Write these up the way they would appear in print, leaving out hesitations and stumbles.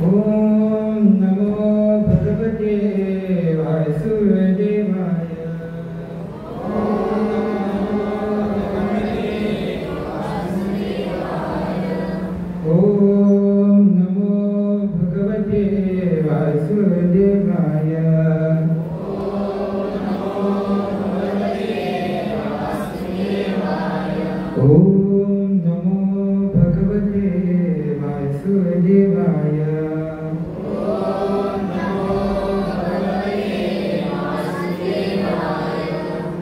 Oh नमो भगवते वासुदेवाय। ओम नमो भगवते वासुदेवाय। ओम नमो भगवते वासुदेवाय।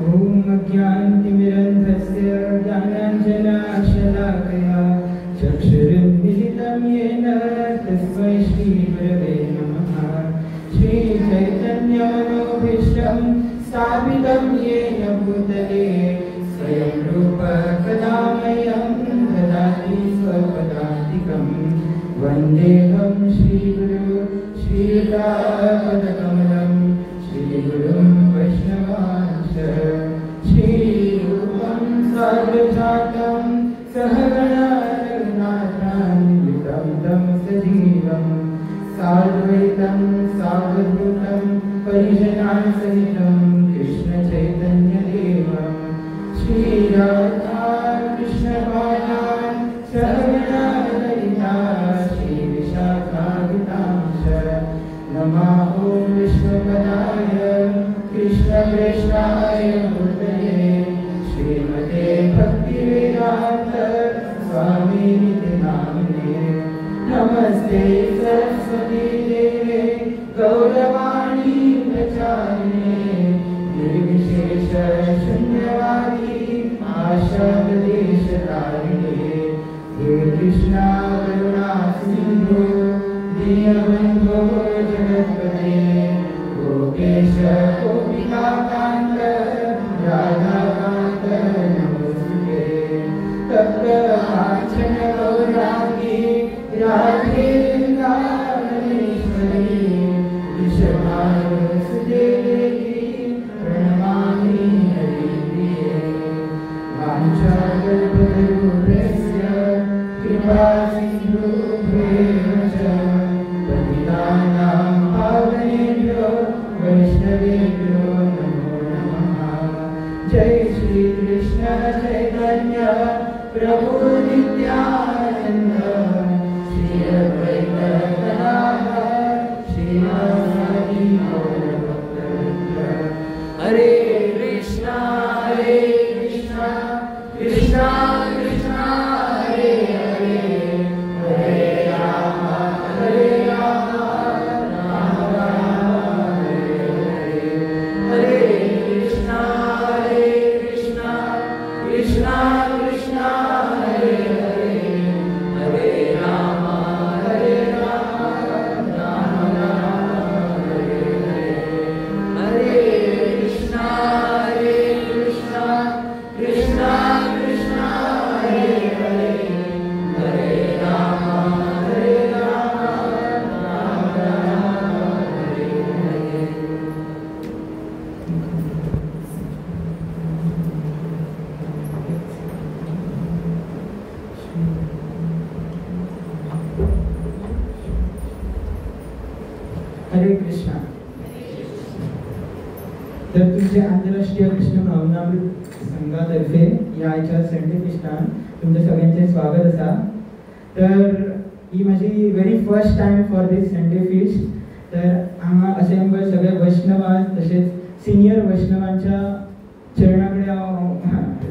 ओम अज्ञानतिमिरन्धस्य ज्ञानाञ्जनशलाकया चक्षुरुन्मीलितं येन तस्मै श्रीगुरवे नमः। श्रीचैतन्यमनोभीष्टं स्थापितं येन भूतले स्वयं रूप कदा मह्यं ददाति स्वपदान्तिकं। वन्देऽहं श्रीगुरु श्रीयुतापदकमलं श्रीगुरुं वैष्णवांश्च। श्रीरूपं साग्रजातं सहगणा रघुनाथान्वितं तं सजीवं साद्वैतं सावधूतं परिजनासहितं कृष्णचैतन्यदेवं श्रीराधा कृष्णपादान् सहगणा ललिता श्रीविशाखान्वितांश्च। नमः ॐ विष्णुपदाय कृष्णप्रेष्ठाय मूर्तये श्रीमते भक्तिवेदान्त स्वामिनिति नामिने। नमस्ते सरस्वती देवे गौरवाणी प्रचारिणे निर्विशेष शून्यवादी आशादेशतारिणे। हे कृष्णा करुणा सिन्धु दीनबन्धो जगत्पते गोपेश गोपिकान्त राधाकान्त नमोस्तुते। तप्त काञ्चन गौराङ्गी राधे वृन्दावनेश्वरी वृषभानुसुते देवी प्रणमामि हरिप्रिये। वाञ्छाकल्पतरुभ्यश्च कृपा सिन्धुभ्येव च पतितानां पावनेभ्यो वैष्णवेभ्यो नमो नमः। जय श्री कृष्ण चैतन्य प्रभु नित्यानंद श्री अद्वैत गदाधर श्रीवासादि गौरभक्तवृन्द। हरे कृष्णा कृष्णा कृष्णा हरे हरे हरे राम राम हरे हरे। हरे कृष्णा कृष्णा कृष्णा हरे हरे हरे राम राम हरे हरे। हरे कृष्णा कृष्णा कृष्णा हरे हरे हरे राम राम हरे हरे। हरे कृष्णा। तर तुमच्या आंतरराष्ट्रीय कृष्ण भावनामृत संघातर्फे या आयच्या संडे फिस्टान तुमच्या सगळ्यांचे स्वागत असा। तर ही माझी very first time for this Sunday feast. तर हांगा असेंबल सगळे वैष्णवांस तसेच सिनियर वैष्णवांच्या चरणाकडे हांव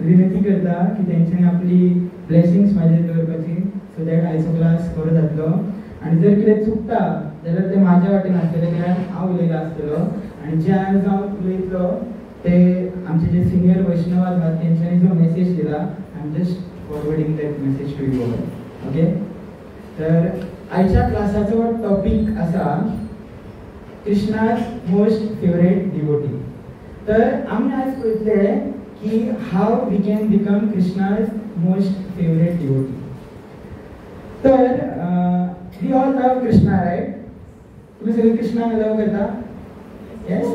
विनंती करता की तेंच्यांनी आपली ब्लेसिंग्स म्हाजेर दवरपाची सो दॅट आयचो क्लास बरो जातलो। आणि जर कितें चुकता जाल्यार ते म्हाज्या वाटेन आसतलें कित्याक हांव उलयला आसतलो आणि जे आज हांव उलयतलो ते आमचे जे सिनियर वैष्णव आसात तेंच्यांनी जो मेसेज दिला I am just forwarding that message to you all. Okay. तर आयच्या क्लासाचो टॉपिक आसा कृष्णाज मोस्ट फेवरेट डिवोटी। तर आमी आज पळयतले की how we can become Krishna's most favourite devotee. तर we all love Krishna right? तुम्ही सगळे कृष्णाला लव करता? येस?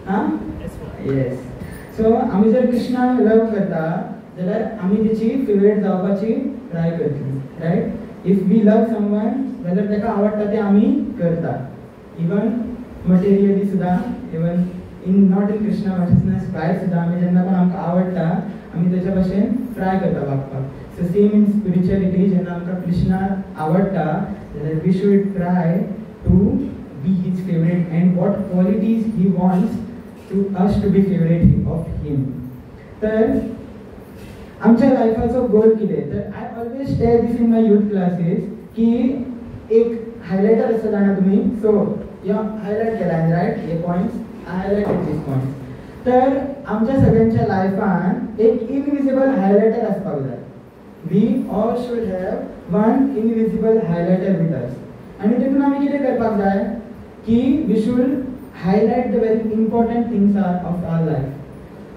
हां? येस। सो आम्ही जर कृष्णाला लव करता जाल्यार आम्ही त्याची फेवरेट जावपाची ट्राय करतली right? If we love someone जाल्यार ताका आवडटा तें आमी करता. इवन मटेरियली सुद्दां, even not in Krishna consciousness भायर सुद्दां आमी जेन्ना पण आमकां आवडटा आमी तेच्या भशेन ट्राय करता वागपाक. सो सेम इन स्पिरिच्युअलिटी, जेन्ना आमकां कृष्णा आवडटा जाल्यार we should try to be his favourite and what qualities he wants to us to be favourite of him. तर आमच्या लायफाचो गोल कितें? तर I always tell this in my youth classes की एक हायलायटर आसता जाणा तुमी. सो यो हायलायट केला रायट हे पॉयंट्स, हायलायटेड दीस पॉयंट्स. तर आमच्या सगळ्यांच्या लायफान एक इनविजिबल हायलायटर आसपाक जाय. We all should have one invisible highlighter with us. आनी तितून आमी कितें करपाक जाय की we should highlight the very important things are of our life.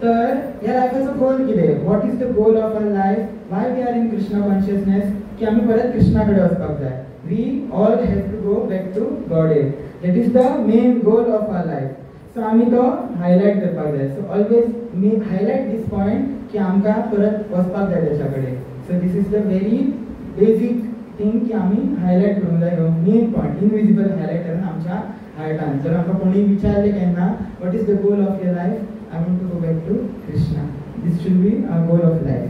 तर ह्या लायफाचो गोल कितें? What is the goal of our life? Why we are in Krishna consciousness? की आमी परत कृष्णा कडेन वचपाक जाय. We all have to go back to godhead. That is the main goal of our life. So आमी तो हायलायट करपाक जाय. सो ऑलवेज मी हायलायट दीस पॉयंट की आमकां परत वचपाक जाय तेच्या कडेन. So this is the very basic thing की आमी हायलायट करूंक जाय. ह्यो मेन पॉयंट इनविजिबल हायलायटरान आमच्या हार्टान. जर आमकां कोणी विचारलें केन्ना what is the goal of your life? I want to go back to Krishna. This should be our goal of life.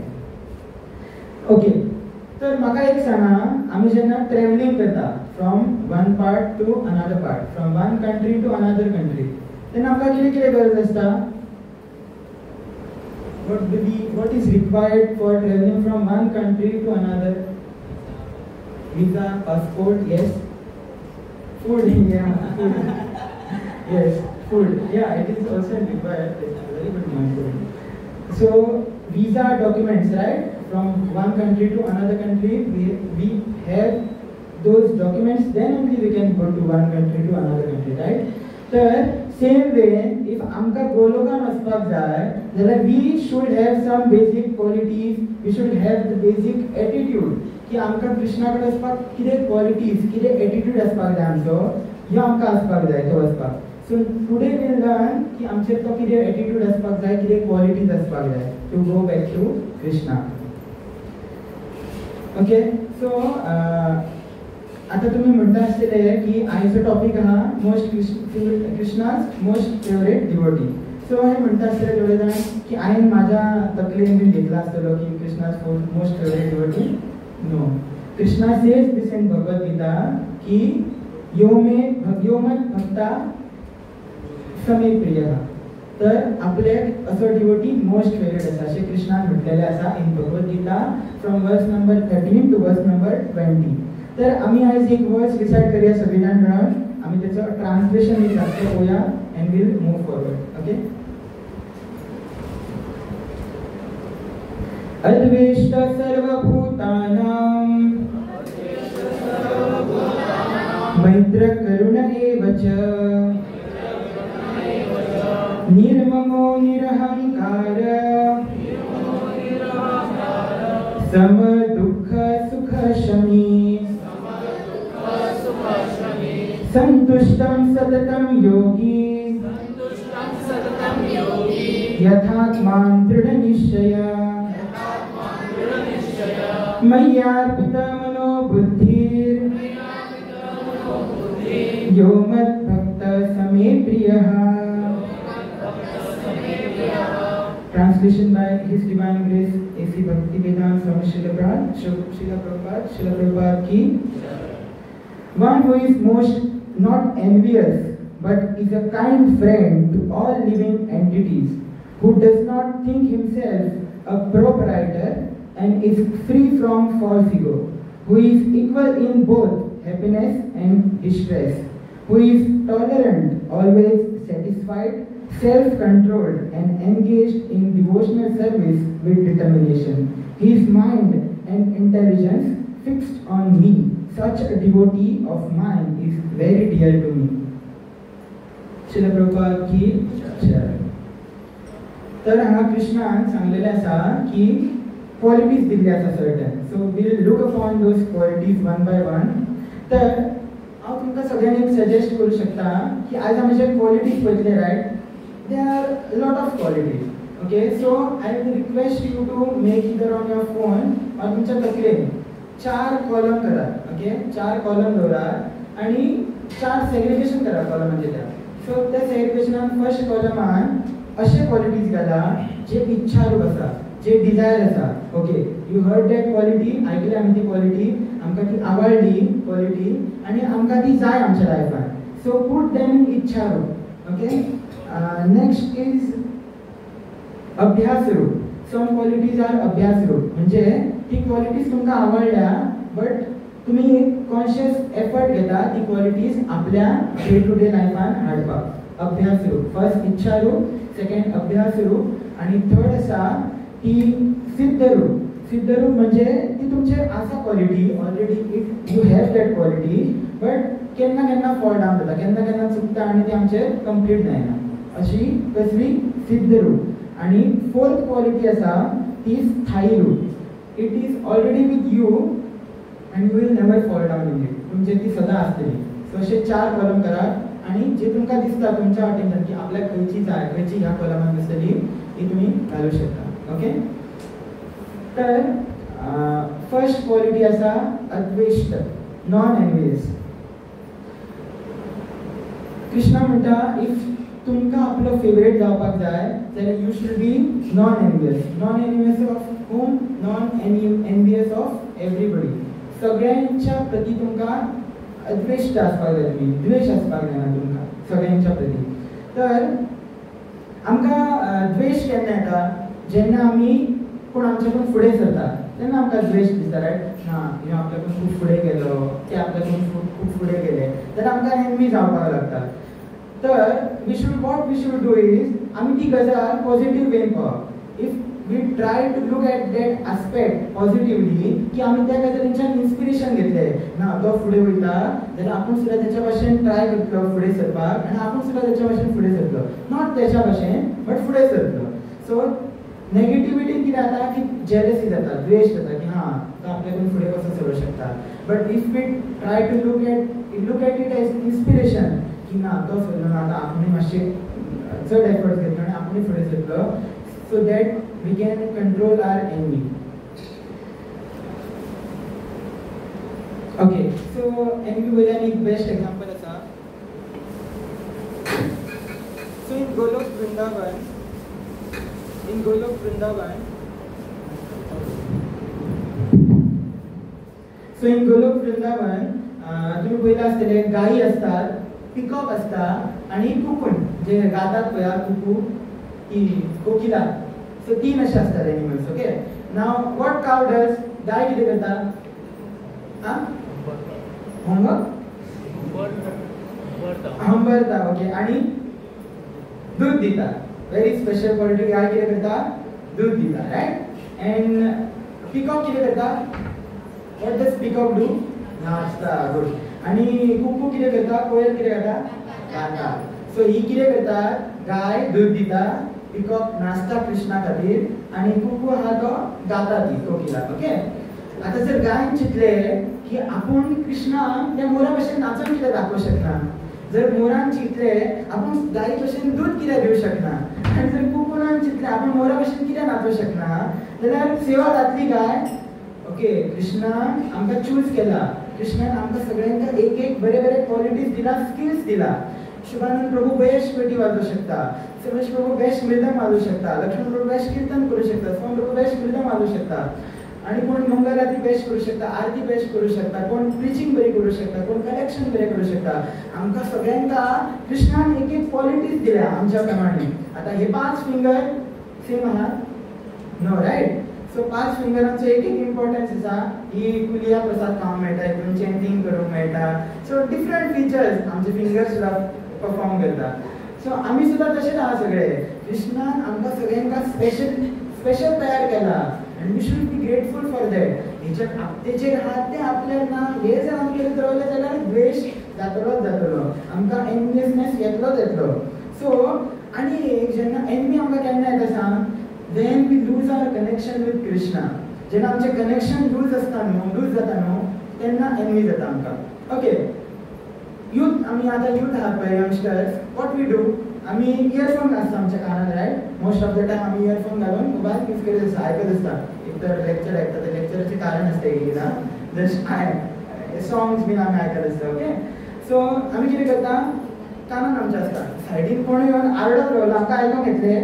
Okay. तर म्हाका एक सांगा, आमी जेन्ना ट्रॅव्हलिंग करता from one part to another part, from one country to another country, तेन्ना आमकां कितें कितें गरज आसता? what is required for traveling from one country to another? Visa, passport, yes. Food, yeah. Food. Yes. Food, yeah, it is also required. It's a very good point. So visa documents, right? From one country to another country, we have those documents. Then only we can go to one country to another country, right? So same way, if amka golokan aspak jay, then we should have some basic qualities. We should have the basic attitude. कि amka Krishna kade aspak kide qualities, kide attitude aspak jay amcho, yo amka aspak jay to aspak. So today we will learn कि आमचे तो कितें attitude आसपाक जाय, कितें qualities आसपाक जाय to go back to Krishna. Okay. So आता तुम्ही म्हणटा आसतले की आयचो टॉपिक आहा Krishna's most favourite devotee. So हांवें म्हणटा आसतले थोडे जाण की हांवें म्हाज्या तकलेन बी घेतला आसतलो की Krishna's most favourite devotee. No. Krishna says this in Bhagavad Gita की यो मत भक्ता समे प्रिय. तर आपल्याक असो डिवोटी मोस्ट फेवरेट आसा अशें कृष्णान म्हटलेलें आसा इन भगवद गीता फ्रॉम वर्स नंबर 13 टू वर्स नंबर 20. तर आमी आयज एक वर्स डिसायड करया सगळीं जाण मेळून. आमी तेचो ट्रान्सलेशन एक सारकें पळोवया and will move forward. Okay. अद्वेष्ट सर्वभूतानां मैत्र करुण एव च निर्ममो निरहंकार सम दुःख सुख शमी संतुष्टं सततं योगी यथात्मानं दृढनिश्चय मय्यार्पिता मनो बुद्धिर् यो मद्भक्तः समे प्रियः. Translation by His Divine Grace A.C. Bhaktivedanta Swami Srila Prabhupada ki. One who is most not envious but is a kind friend to all living entities, who does not think himself a proprietor and is free from false ego, who is equal in both happiness and distress, who is tolerant, always satisfied, self-controlled and engaged in devotional service with determination. His mind and intelligence fixed on me. Such a devotee of mine is very dear to me. Srila Prabhupada की जय. तर हांगा कृष्णान सांगलेलें आसा की qualities दिल्ली आसा certain. So we will look upon those qualities one by one. तर हांव तुमकां सगळ्यांनी सजेस्ट करूं शकता की आयज आमी जे क्वालिटीज पळयतले right, there are a lot of qualities. Okay, so I will request you to make either on your phone or तुमच्या तकलेन 4 कॉलम करात. ओके, 4 कॉलम दवरात आणि 4 सेग्रिगेशन करा कॉलमांचे त्या. सो त्या सेग्रिगेशनान फर्स्ट कॉलमान अशे क्वालिटीज घाला जे इच्छारूप आसा, जे डिझायर आसा. Okay, you heard that quality, आयकली आमी ती क्वालिटी, आमकां ती आवडली क्वालिटी आणि आमकां ती जाय आमच्या लायफान. सो पूट दॅम इन इच्छारूप. ओके, नेक्स्ट इज अभ्यास रूप. सम क्वालिटीज आर अभ्यास रूप, म्हणजे ती क्वालिटीज तुमकां आवडल्या बट तुम्ही कॉन्शियस एफर्ट घेता ती क्वालिटीज आपल्या डे टू डे लायफान हाडपाक. अभ्यास रूप. फर्स्ट इच्छा रूप, सेकंड अभ्यास रूप आणि थर्ड आसा ती सिद्ध रूप. सिद्ध रूप म्हणजे ती तुमचे आसा quality already, if you have that quality but केन्ना केन्ना फॉल डावन जाता, केन्ना केन्ना चुकता आणि ती आमचे कंप्लीट जायना, अशी कसली सिद्ध रूप. आणि फोर्थ क्वालिटी आसा ती स्थायी रूप. It is already with you and you will never fall down in it. तुमचे ती सदां आसतली. सो असे 4 कॉलम करा आणि जे तुमकां दिसता तुमच्या वाटेंतल्यान की आपल्याक खंयची जाय, खंयची ह्या कॉलमान दिसतली ती तुम्ही घालू शकता. ओके, तर फर्स्ट क्वालिटी आसा अद्वेष्ट, नॉन एनवियस. कृष्णा म्हणटा इफ तुमकां आपलो फेवरेट जावपाक जाय जाल्यार you should be non envious. Non envious of hmm? Non envious of everybody. सगळ्यांच्या प्रती तुमकां अद्वेष्ट आसपाक जाय, तुम्ही द्वेष आसपाक जायना तुमकां सगळ्यांच्या प्रती. तर आमकां द्वेष केन्ना येता? जेन्ना आमी कोण आमच्याकडून फुडें सरता तेन्ना आमकां द्वेष दिसता, रायट? ना, ह्यो आपल्याकडून खूब फुडें गेलो, ते आपल्याकडून खूब फुडें गेले, जाल्यार आमकां एनवी जावपाक लागता. तर what we should do is आमी ती गजाल पॉझिटिव्ह वेन पळोवप. If we try to look at that aspect positively, की आमी त्या गजालींच्यान इन्स्पिरेशन घेतले, ना तो फुडें वयता जाल्यार आपूण सुद्दां त्याच्या भाशेन ट्राय करतलो फुडें सरपाक आनी आपूण सुद्दां त्याच्या भाशेन फुडें सरतलो. नॉट त्याच्या भाशेन बट फुडें सरतलो. सो नेगेटिविटीन कितें जाता की जेलसी जाता, द्वेष जाता की हां तो आपल्याकडून फुडें कसो सरूंक शकता. But if we try to look at it as inspiration की ना तो सरलो ना, आतां आपुणूय मातशे चड एफर्ट्स घेतलो आनी आपुणूय फुडें सरतलो, so that we can control our envy. Okay, so envy वयल्यान एक बेस्ट एग्जांपल आसा. सो इन गोलोक वृंदावन, तुम्ही पळयला आसतले गायी असतात, पिकॉक असता आणि कुकून जे गातात पळय कुकू, ती कोकिला. सो 3 अशे असतात एनिमल्स. ओके, नाव व्हॉट काव डज? गाय कितें करता? हंबरता. ओके, आणि दूध दिता. Very special quality. गाय कितें करता? दूध दिता, रायट? एंड पिकॉक कितें करता? What does peacock do? नाचता. गुड. आणि कुकू कितें करता? कोयल कितें करता? गाता. सो ही कितें करता? गाय दूध दिता, पिकॉक नाचता कृष्णा खातीर आणि कुकू आहा तो गाता ती कोकिला. ओके, आता जर गायन चिंतले की आपूण कृष्णाक त्या मोरा भशेन नाचून कितें दाखोवंक शकना, जर मोरान चिंतले आपूण गाई भशेन दूध कितें दिवंक शकना, आनी जर कुकुनान चिंतले आपूण मोरा भशेन कितें नाचूंक शकना, जाल्यार सेवा जातली काय? ओके, कृष्णान आमकां चूज केला. कृष्णान आमकां सगळ्यांका एक एक बरे बरे क्वालिटीज दिला, स्किल्स दिला. शुभानंद प्रभू बेस्ट पेटी वाजवू शकता, सुरेश प्रभू बेस्ट मृदंग वाजवू शकता, लक्ष्मण प्रभू बेस्ट कीर्तन करू शकता, सोम प्रभू बेस्ट मृदंग वाजवू शकता, आणि कोण मंगलारती बेस्ट करू शकता, आरती बेस्ट करू शकता, कोण प्रिचिंग बरी करू शकता, कोण कलेक्शन बरे करू शकता. आमकां सगळ्यांका कृष्णान एक एक क्वालिटीज दिल्या आमच्या प्रमाणे. आता हे 5 फिंगर सेम आहात? No, right? सो 5 फिंगरांचो एक एक इम्पॉर्टन्स आसा. ही कुलिया प्रसाद खावंक मेळटा, हितून चॅन्टिंग करूंक मेळटा. सो डिफरंट फिचर्स आमचे फिंगर्स सुद्दां परफॉर्म करता. सो आमी सुद्दां तशेंच आहा सगळे. कृष्णान आमकां सगळ्यांका स्पेशल तयार केला and we should be grateful for that. हेच्या आपतेचेर हात ते आपल्याक ना, हे जर आमी केले दवरले जाल्यार द्वेष जातलो, आमकां एनवियसनेस येतलो. सो आनी एक जेन्ना एनवी आमकां केन्ना येता सांग? when we lose our connection with Krishna. जेन्ना आमचे कनेक्शन लूज जाता न्हू, तेन्ना एनवी जाता आमकां. ओके, यूथ आमी आतां यूथ आहात पळय यंगस्टर्स, वॉट वी डू? आमी इयरफोन घालता आमच्या कानार, right? Most of the time आमी इयरफोन घालून मोबायल यूज करीत आसता, आयकत आसता. एक तर लेक्चर आयकता, ते लेक्चराचें कारण आसता एकदां, जस्ट सॉंग्स बीन आमी आयकत आसता. ओके, सो आमी कितें करता, कानान आमच्या आसता, सायडीन कोण येवन आरडत रावलो आमकां आयकोंक येतले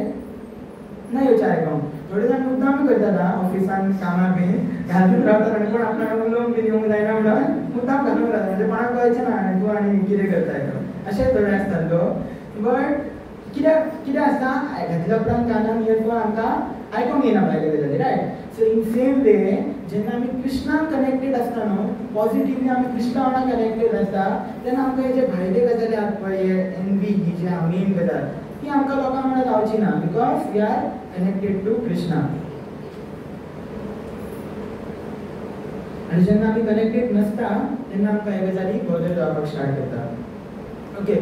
ना, येवचे आयकोंक. थोडे जाण मुद्दाम करतात ऑफिसान कामाक बीन घालून रावतात आनी कोण आपणाक उलोवंक बीन येवंक जायना म्हणून मुद्दाम घालून रावतात, म्हणजे कोणाक कळचें ना आनी तूं आनी कितें करताय तो, अशें थोडे आसतात लोक. बट कितें आसता, घातल्या उपरांत कानान इयरफोन आमकां आयकोंक येना भायले गजाली, right. So in same way जेन्ना आमी कृष्णाक कनेक्टेड आसता न्हू, पॉझिटिवली आमी कृष्णा वांगडा कनेक्टेड आसता, तेन्ना आमकां हे जे भायले गजाली आसात पळय, एनवी ही जी मेन गजाल, ती आमकां लोकां वांगडा जावची ना, because we are connected to Krishna. आनी जेन्ना आमी कनेक्टेड नसता तेन्ना आमकां हे गजाली बॉदर जावपाक स्टार्ट करता. ओके,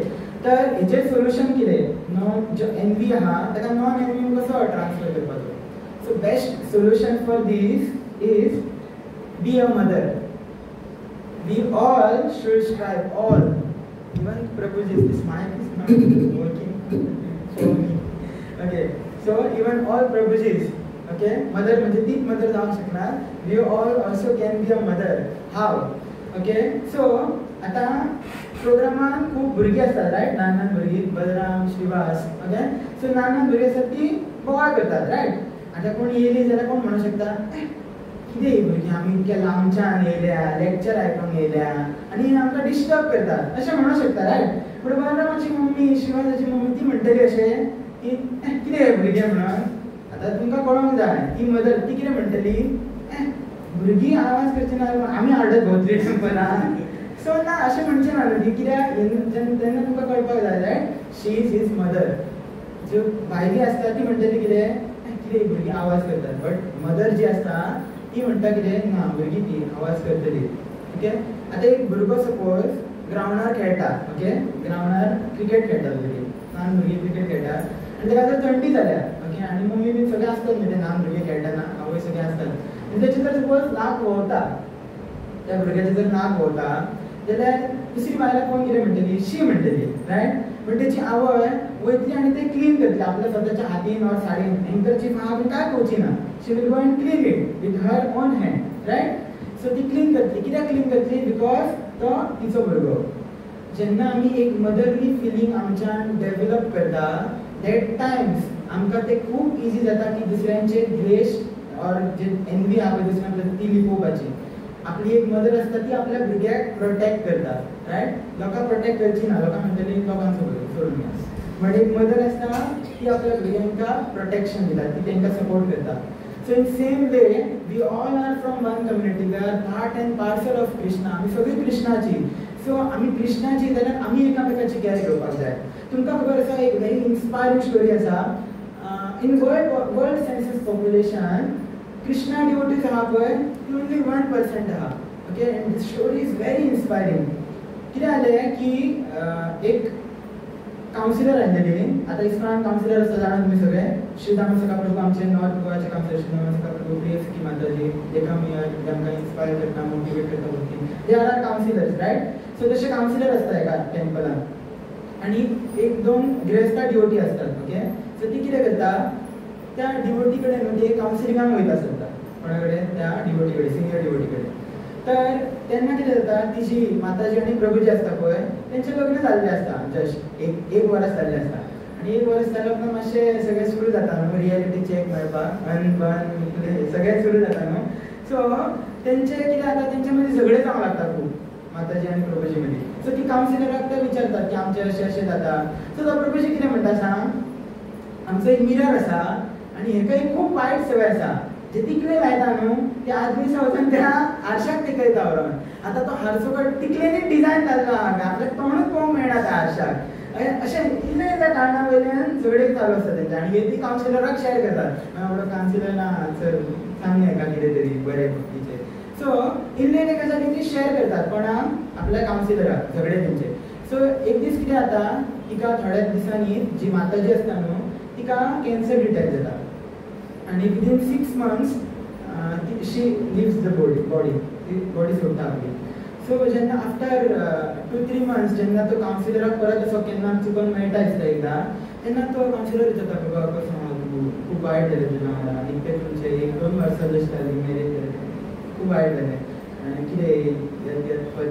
तर हेचें सोल्युशन कितें, जो एनवी आहा ताका नॉन एनवी कसो ट्रान्सफर करपाचो. So best solution for this is be a mother. We all should strive, all, even Prabhuji, this mic is not working for me. Okay, so even all Prabhujis, okay, mother म्हणजे तीच mother जावंक शकणार. We all also can be a mother. How? Okay, so आता प्रोग्रामान खूब भुरगीं आसतात, right, ल्हान भुरगीं, बलराम, श्रीवास. ओके, सो ल्हान भुरगीं आसतात ती बोवाळ करतात, रायट. आतां कोण येयली जाल्यार कोण म्हणूंक शकता, कितें ही भुरगीं, आमी इतक्या लांबच्यान येयल्या, लेक्चर आयकोंक येयल्या आनी आमकां डिस्टर्ब करतात, अशें म्हणूंक शकता, रायट. पूण बलरामाची मम्मी, श्रीवासाची मम्मी ती म्हणटली अशें की कितें हे भुरगें म्हणून. आतां तुमकां कळोंक जाय, ती मदर ती कितें म्हणटली, भुरगीं आवाज करची ना, आमी हाडत भोंवतली टेंपलान. सो ना, अशें म्हणचें ना न्हू ती, कित्याक तेन्ना तुमकां कळपाक जाय that she is his mother. ज्यो भायली आसता ती म्हणटली कितें भुरगीं आवाज करतात, बट मदर जी आसता ती म्हणटा कितें, ना भुरगीं ती आवाज करतली. ओके, आतां एक भुरगो सपोज ग्रावंडार खेळटा, ओके, ग्रावंडार क्रिकेट खेळटात भुरगीं, ल्हान भुरगीं क्रिकेट खेळटात आनी ताका जर थंडी जाल्या, ओके, आनी मम्मी बीन सगळें आसतात न्ही ते ल्हान भुरगीं खेळटना, आवय सगळें आसतात, आनी ताचें जर सपोज नाक व्होंवता, त्या भुरग्याचें जर नाक व्होंवता जाल्यार दुसरी बायलां कोण कितें म्हणटली, शी म्हणटली, रायट. पण ताची आवय वयतली आनी तें क्लीन करतली आपल्या स्वताच्या हातीन ऑर साडीन, हँकरचीफ आहा बीन कांय पळोवची ना, she will go and clean it with her own hand, right. So ती क्लीन करतली, कित्याक क्लीन करतली, बिकॉज तो तिचो भुरगो. जेन्ना आमी एक मदरली फिलींग आमच्यान डेवलप करता दॅट टायम्स आमकां तें खूब इजी जाता की दुसऱ्यांचे द्वेश ऑर जे एनवी आहा पळय दुसऱ्यां ती लिपोवपाची. आपली एक मदर आसता ती आपल्या भुरग्याक प्रोटेक्ट करता, रायट. लोकांक प्रोटेक्ट करची ना, लोकांक म्हणटली लोकांक सोडून घ्या, बट एक मदर आसता ती आपल्या भुरग्यांका प्रोटेक्शन दिता, ती तांकां सपोर्ट करता. So in same way we all are from one community, we are part and parcel of Krishna. आमी सगळीं कृष्णाची. सो आमी कृष्णाची जाल्यार आमी एकामेकाची कॅर घेवपाक जाय. तुमकां खबर आसा एक व्हेरी इन्स्पायरींग स्टोरी आसा. In world census population Krishna devotees आहा पळय ती ओन्ली 1% आहा. Okay, and this story is very inspiring. कितें जालें की एक कावन्सिलर आसलेली, आतां इस्कॉनान कावन्सिलर आसता जाणा तुमी सगळे, श्री दामोदर प्रभू आमचे नॉर्थ गोवाचे कावन्सिलर श्री दामोदर प्रभू, प्रिय सखी माताजी, एकामेकां तांकां इन्स्पायर करता, मोटिवेट करता भक्ती, they are councillors, right. So तशे कावन्सिलर आसता एका टेंपलान आनी एक दोन गिरेस्ता डिवोटी आसतात. ओके, सो ती कितें करता, त्या डिवोटी कडेन न्हू ती कावन्सिलिंगाक वयता आसता, कोणा कडेन, त्या डिवोटी कडेन, सिनियर डिवोटी कडेन. तर तेन्ना कितें जाता, ती जी माताजी आनी प्रभूजी आसता पळय तेंचें लग्न जाल्लें आसता, जस्ट एक वर्स जाल्लें आसता. आनी एक वर्स जाल्या उपरांत मातशें सगळें सुरू जाता न्हू, रियलिटी चॅक मेळपाक, सगळें सुरू जाता न्हू. सो तेंचें कितें जाता, तेंचे मदीं झगडे जावंक लागता खूब, माताजी आनी प्रभूजी मदीं. सो ती कावन्सिलराक ते विचारतात की आमचें अशें अशें जाता. सो तो प्रभूजी कितें म्हणटा सांग, आमचो एक मिरर आसा आनी हेका एक खूब वायट संवय आसा, जे तिकले लायता न्हू ते आदमी वचून त्या आरशाक तिकयता व्हरोन. आतां तो हारसकट तिकलेनी डिजायन घालता, आपल्याक तोंडूच पळोवंक मेळना त्या आरशाक. अशें इल्ले त्या कारणां वयल्यान झगडे चालू आसता तेंचे, आनी हे ती कावन्सिलराक शेअर करतात. म्हणून कावन्सिलर ना सर सांग हेका कितें तरी बरें भक्तीचें. सो इल्ले ते गजाली ती शेअर करतात कोणाक, आपल्या कावन्सिलराक, झगडे तेंचे. सो एक दीस कितें जाता, तिका थोड्या दिसांनी जी माताजी आसता न्हू तिका कॅन्सर डिटेक्ट जाता आनी within 6 months she leaves the body सोडटा आपली. सो जेन्ना आफ्टर 2-3 months जेन्ना तो कावन्सिलराक परत असो केन्ना चुकोन मेळटा दिसता एकदां, तेन्ना तो कावन्सिलर विचारता बाबा कसो आहा तूं, खूब वायट जालें तुज्या वांगडा, आनी ते तुमचे 1-2 वर्सां जशी जाली मॅरेज जालें, खूब वायट जालें. कितें पद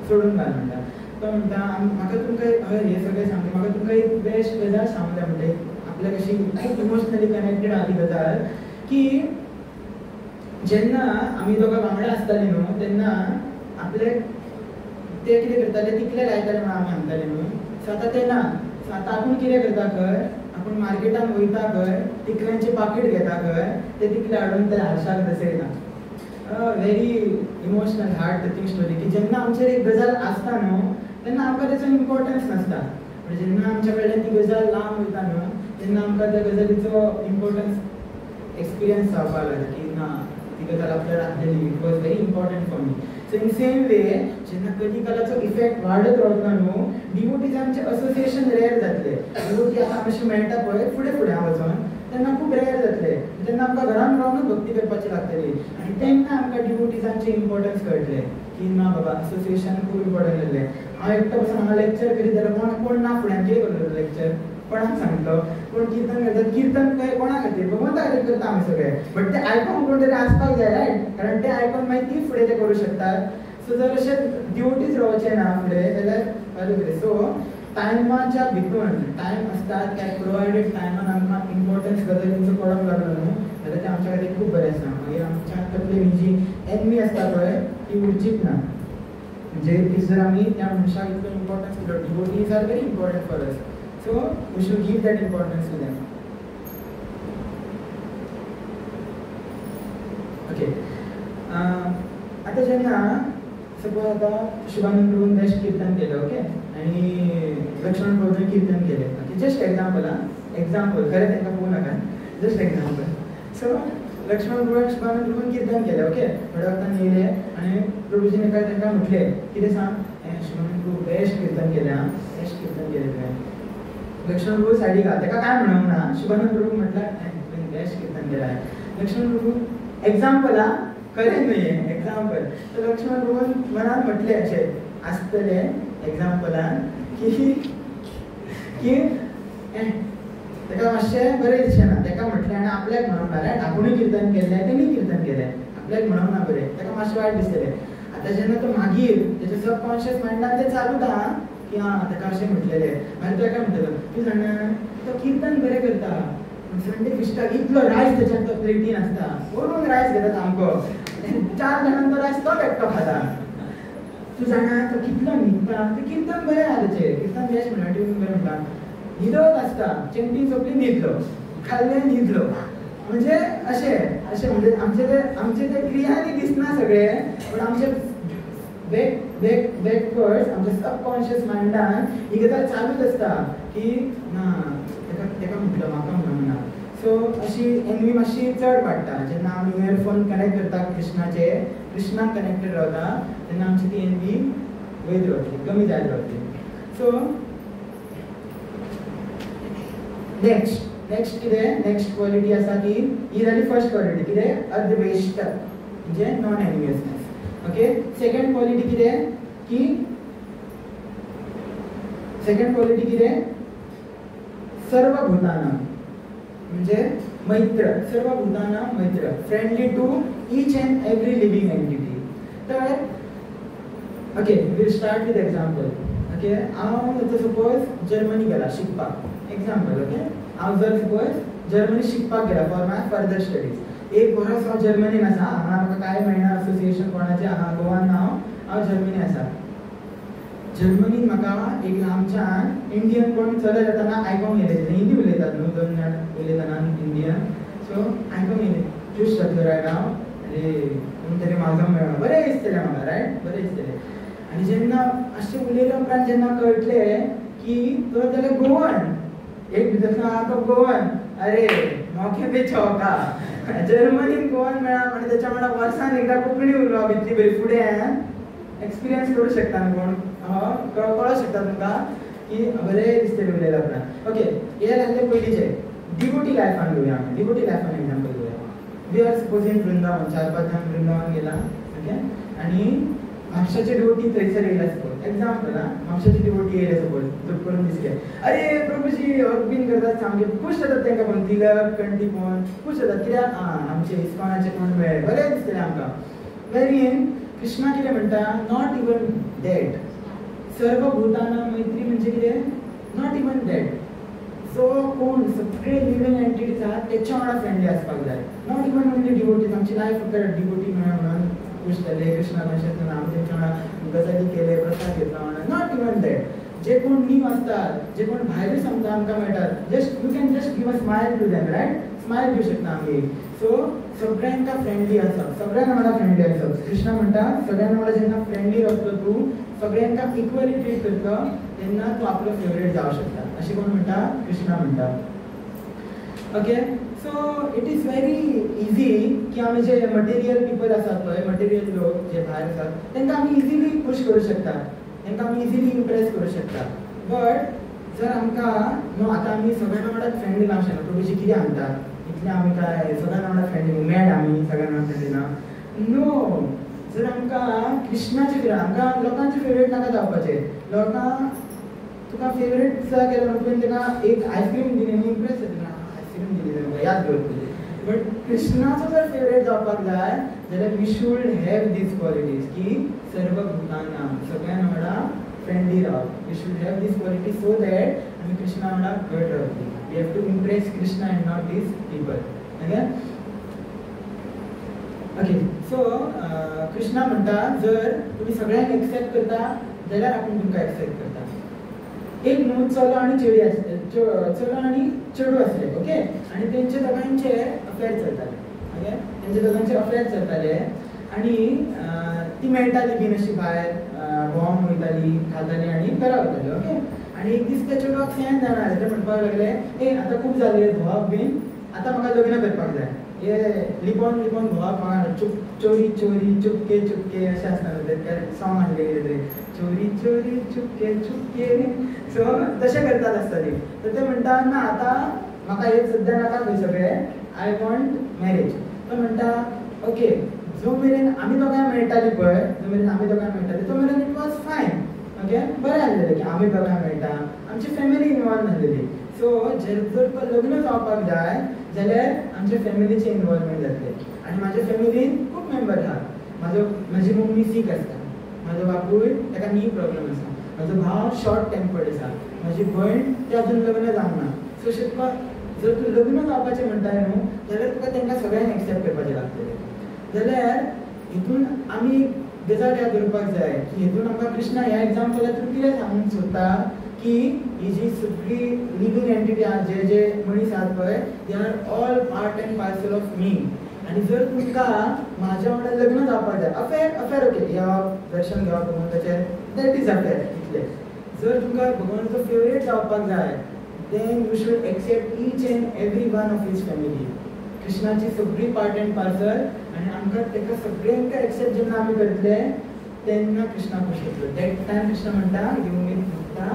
सोडून घाल म्हणटा. तो म्हणटा म्हाका तुमकां हे सगळें सांगता, म्हाका तुमकां एक बेस्ट गजाल सांगूंक जाय म्हणटा, आपल्याक अशी खूब इमोशनली कनेक्टेड आहा ती गजाल, की जेन्ना आमी दोगां वांगडा आसतालीं न्हू तेन्ना आपले ते कितें करताले तिकले लायताले म्हणून आमी सांगताले न्हू. सो आतां तें ना. सो आतां आपूण कितें करता खंय, आपूण मार्केटान वयता खंय, तिकल्यांचें पाकीट घेता खंय, ते तिकले हाडून ते हारशाक दसयता. Very emotional heart touching story, की जेन्ना आमचेर एक गजाल आसता न्हू तेन्ना आमकां तेचो इम्पॉर्टन्स नासता, पण जेन्ना आमच्या कडल्यान ती गजाल लांब वयता न्हू तेन्ना आमकां त्या गजालीचो इम्पॉर्टन्स एक्सपिरियन्स जावपाक लागता, की ना ती गजाल आपल्याला आसलेली, it was very important for me. So in same way जेन्ना कलिकालाचो इफेक्ट वाडत वता न्हू, डिवोटीजांचे असोसिएशन रेअर जातले. डिवोटी आतां अशें मेळटा पळय फुडें फुडें वचोन तेन्ना खूब रेअर जातले. तेन्ना आमकां घरान रावनूच भक्ती करपाची लागतली, आनी तेन्ना आमकां डिवोटीजांचे इम्पॉर्टन्स कळटलें, की ना बाबा असोसिएशन खूब इम्पॉर्टंट जाल्लें. हांव एकटो बसून हांगा लेक्चर करीत जाल्यार कोण ना फुड्यान कितें करतलो लेक्चर, कोणाक सांगतलो. कोण कीर्तन करता, कीर्तन काय कोणा खातीर, भगवंता खातीर करता आमी सगळे, बट ते आयकोंक कोण तरी आसपाक जाय रायट, कारण ते आयकोन मागीर ती फुडें ते करूं शकतात. सो जर अशे डिवोटीज रावचे ना फुडें जाल्यार बरें कितें. सो टायमाच्या भितून टायम आसता त्या प्रोवायडेड टायमान आमकां इम्पॉर्टन्स गजालींचो कळोंक लागलो न्हू जाल्यार तें आमच्या खातीर खूब बरें आसा. मागीर आमच्या तकली जी एनमी आसता पळय ती उरचीच ना. म्हणजे जर आमी त्या मनशाक इतलो इम्पॉर्टन्स दिलो, devotees are very important for us, so we should give that importance to them. Okay. आतां जेन्ना सपोज आतां शुभानंद प्रभून बेस्ट कीर्तन केलें, ओके, आनी लक्ष्मण प्रभून कीर्तन केलें, ओके, जस्ट एक्झाम्पल खरें तांकां पळोवं नाका, जस्ट एक्झाम्पल. सो लक्ष्मण प्रभू शुभानंद प्रभून कीर्तन केलें, ओके, थोड्या वक्तान येयले आनी प्रभूजीन तांकां म्हटलें कितें सांग, शुभानंद प्रभू बेस्ट कीर्तन केलें, बेस्ट कीर्तन केलें तुवें. लक्ष्मण प्रभू सायडीक आहा, ताका काय म्हणूंक ना. शुभानंद प्रभू म्हटल्यार तुवें बेस्ट कीर्तन केलें. लक्ष्मण प्रभू एक्झाम्पल हा, खरें न्हय एक्झाम्पल. तर लक्ष्मण प्रभून मनान म्हटलें अशें आसतलें एक्झाम्पलान की ताका मातशें बरें दिसचें ना. ताका म्हटलें आनी आपल्याक म्हणूंक ना, रायट, आपुणूय कीर्तन केल्लें तेणीय कीर्तन केलें, आपल्याक म्हणूंक ना बरें, ताका मातशें वायट दिसतलें. आतां जेन्ना तो मागीर तेच्या सबकॉन्शियस मायंडान तें चालूच आहा की हां ताका अशें म्हटलेलें, मागीर तो काय म्हणटलो, तूं जाणा तो कीर्तन बरें करता, संडे फिस्टाक इतलो रायस तेच्या तो प्लेटीन आसता, वरून रायस घेता सामको, 4 जाणांचो रायस तो एकटो खाता. तूं जाणा तो कितलो न्हिदता, ते कीर्तन बरें आहा तेचें, कीर्तन बेस्ट म्हणटा, ट्यून बरें म्हणटा, न्हिदत आसता, चेंटी सोंपली न्हिदलो, खाल्लें न्हिदलो. म्हणजे अशें म्हणजे आमचे ते क्रियांनी दिसना सगळे, पण आमचे बॅकवर्ड्स आमच्या सबकॉन्शियस मायंडान ही गजाल चालूच आसता की ना ताका म्हटलं म्हाका म्हणूंक ना. सो अशी एनवी मातशी चड वाडटा. जेन्ना आमी इयरफोन कनेक्ट करता कृष्णाक कनेक्टेड रावता तेन्ना आमची ती एनवी वयत रावतली, कमी जायत रावतली. सो नेक्स्ट कितें, नेक्स्ट क्वॉलिटी आसा की ही जाली फर्स्ट क्वॉलिटी, कितें अद्वेष्ट म्हणजे non enemiousness. Okay. Second quality कितें, सर्व भूतानां म्हणजे मैत्र, सर्व भूतानां मैत्र, friendly to each and every living entity. तर okay, will start with example. Okay, हांव सपोज जर्मनी गेला शिकपाक, एक्झाम्पल. ओके, हांव जर सपोज जर्मनी शिकपाक गेला फॉर माय फर्दर स्टडीज, एक वर्स हांव जर्मनीन आसा, हांगा म्हाका काय मेळना असोसिएशन कोणाचें हांगा गोवान हांव जर्मनी आसा. जर्मनीन म्हाका एक लांबच्यान इंडियन कोण चलत येताना आयकोंक येलें, हिंदी उलयतात न्हू, 2 जाण उलयतना इंडियन, सो आयकोंक येलें चूज जातलो रायट. हांव अरे कोण तरी म्हाजो मेळ्ळो, बरें दिसतलें म्हाका, रायट, बरें दिसतलें. आनी जेन्ना अशें उलयल्या उपरांत जेन्ना कळटलें की तो जाल्यार गोवन, एक भितर आहा तो गोवन, अरे मोके बी चौका जर्मनीन गोवन मेळ्ळा आनी तेच्या वांगडा वर्सान एकदां कोंकणी उलोवप इतली बरी फुडें एक्सपिरियन्स करूं शकता न्हू कोण, कळों शकता तुमकां की बरें दिसतलें उलयल्या उपरांत. ओके, हे जालें पयलींचें. डिवोटी लायफान घेवया आमी, डिवोटी लायफान एग्जांपल घेवया. वी आर सपोजींग वृंदावन, 4-5 जाण वृंदावन गेला, ओके, आनी म्हापशाचे डिवोटी थंयसर येयला सपोज, एक्झाम्पल आं, म्हापशाचे डिवोटी येयले सपोज, दुख करून दिसलें, अरे प्रभूजी हक बीन करतात, सामके खूश जातात तांकां पळोवन, तिलक कंठी पळोवन खूश जातात. कित्याक आमचे इस्कॉनाचे कोण मेळ्ळे, बरें दिसतलें आमकां. वेरीन कृष्णा कितें म्हणटा, नॉट इवन दॅट. सर्व भूताना मैत्री म्हणजे कितें, नॉट इवन दॅट. सो कोण सगळे लिव्हिंग एंटिटीज आहात तेच्या वांगडा फ्रेंडली आसपाक जाय. Not even only devotees. आमची लायफ फक्त डिवोटी म्हणून खुश जाले, कृष्णा कॉन्शियस आमी तेंच्या वांगडा गजाली केले, प्रसाद घेतला म्हणून, नॉट इवन दॅट. जे कोण नीव असतात, जे कोण भायर सांगता आमकां मेळटात, just you can just give a smile to them, right. Smile दिवं शकता आमी. सो सगळ्यांका फ्रेंडली आसप, सगळ्यांक वांगडा फ्रेंडली आसप. कृष्णा म्हणटा सगळ्यांक वांगडा जेन्ना फ्रेंडली आसलो तूं, सगळ्यांका इक्वली ट्रीट करता, तेन्ना तूं आपलो फेवरेट जावं शकता. अशें कोण म्हणटा, कृष्णा म्हणटा. Okay. So it is very easy की आमी जे मटेरियल पीपल आसात पळय, मटेरियल लोक जे भायर आसात, तेंकां आमी इजिली खुश करूं शकता, तेंकां आमी इजिली इम्प्रेस करूं शकता. बट जर आमकां न्हू आतां आमी सगळ्यां वांगडा फ्रेंडली जावंक शकना. प्रभुजी कितें सांगतात, इतलें आमी काय सगळ्यां वांगडा फ्रेंडली मॅड आमी सगळ्यां वांगडा फ्रेंडली ना. नो. जर आमकां कृष्णाचे फेवरेट, आमकां लोकांचे फेवरेट नाका जावपाचे. लोकांक तुका फेवरेट जाय केलो तुवें तेका एक आयस्क्रीम दिली न्ही, इम्प्रेस जातली ना, आयस्क्रीम दिली तेका याद दवरतली. बट कृष्णाचो जर फेवरेट जावपाक जाय जाल्यार we should have these qualities की सर्व भूतांना सगळ्यां वांगडा फ्रेंडली रावप. We should have these qualities so that आमी कृष्णा वांगडा घट रावतली. We have to impress Krishna and not these people. Okay. Okay. So Krishna म्हणटा जर तुमी सगळ्यांक एक्सेप्ट करता जाल्यार आपूण तुमकां एक्सेप्ट करता. एक न्हू चलो आनी चेडी आसले, चलो आनी चेडू आसले. ओके. आनी तेंचे दोगांचे अफेर चलताले. ओके. तेंचे दोगांचे अफेर चलताले आनी ती मेळटाली बीन अशी भायर भोंवंक वयताली, खाताली आनी घरा वयताली. ओके. आनी एक दीस त्या चेडवाक सेंस जाणा ते म्हणपाक लागले, ए आतां खूब जालें भोंवप बीन, आतां म्हाका लग्न करपाक जाय. हे लिपोन लिपोन भोंवप म्हाका चोरी चोरी चुपके चुपके अशें आसता न्हू, ते सॉंग आहलें कितें तें चोरी चोरी चुपके चुपके. सो तशें करतात आसतली. तर ते म्हणटा ना आतां म्हाका हे सद्या नाका खंय सगळें, आय वॉन्ट मॅरेज. तो म्हणटा ओके. जो मेरेन आमी दोगांय मेळटाली पळय, जो मेरेन आमी दोगांय मेळटाली तो मेरेन इट वॉज फायन. ओके. बरें आसलेलें की आमी दोगांय मेळटा, आमची फॅमिली इनवॉल्व जाल्लेली. सो जर तुका लग्न जावपाक जाय जाल्यार आमच्या फॅमिलीचे इनवॉल्वमेंट जातले. आनी म्हाज्या फॅमिलीन खूब मेंबर आहात. म्हाजी मम्मी सीक आसता, म्हाजो बापूय ताका नी प्रॉब्लम आसा, म्हाजो भाव शॉर्ट टेम्पर्ड आसा, म्हाजी भयण ते अजून लग्न जावंक ना. सो तुका जर तूं लग्न जावपाचें म्हणटाय न्हू जाल्यार तुका तेंकां सगळ्यांक एक्सेप्ट करपाचें लागतलें. जाल्यार हितून आमी गजाल याद दवरपाक जाय की हितून आमकां कृष्णा ह्या एग्जाम्पलांतून कितें सांगूंक सोदता की ही जी सगळी लिव्हिंग एंटिटी आहात, जे जे मनीस आहात पळय, they are all part and parcel of me. आनी जर तुमकां म्हाज्या वांगडा लग्न जावपाक जाय, अफेर ओके, येवप दर्शन घेवप भगवंताचें, दॅट इज अफेर इतलें. जर तुमकां भगवंताचो फेवरेट जावपाक जाय then you should accept each and every one of his family. कृष्णाची सगळी पार्ट एंड पार्सल आनी आमकां तेका सगळ्यांक एक्सेप्ट जेन्ना आमी करतले तेन्ना कृष्णा खुश जातलो. दॅट टायम कृष्णा म्हणटा यू मे भक्ता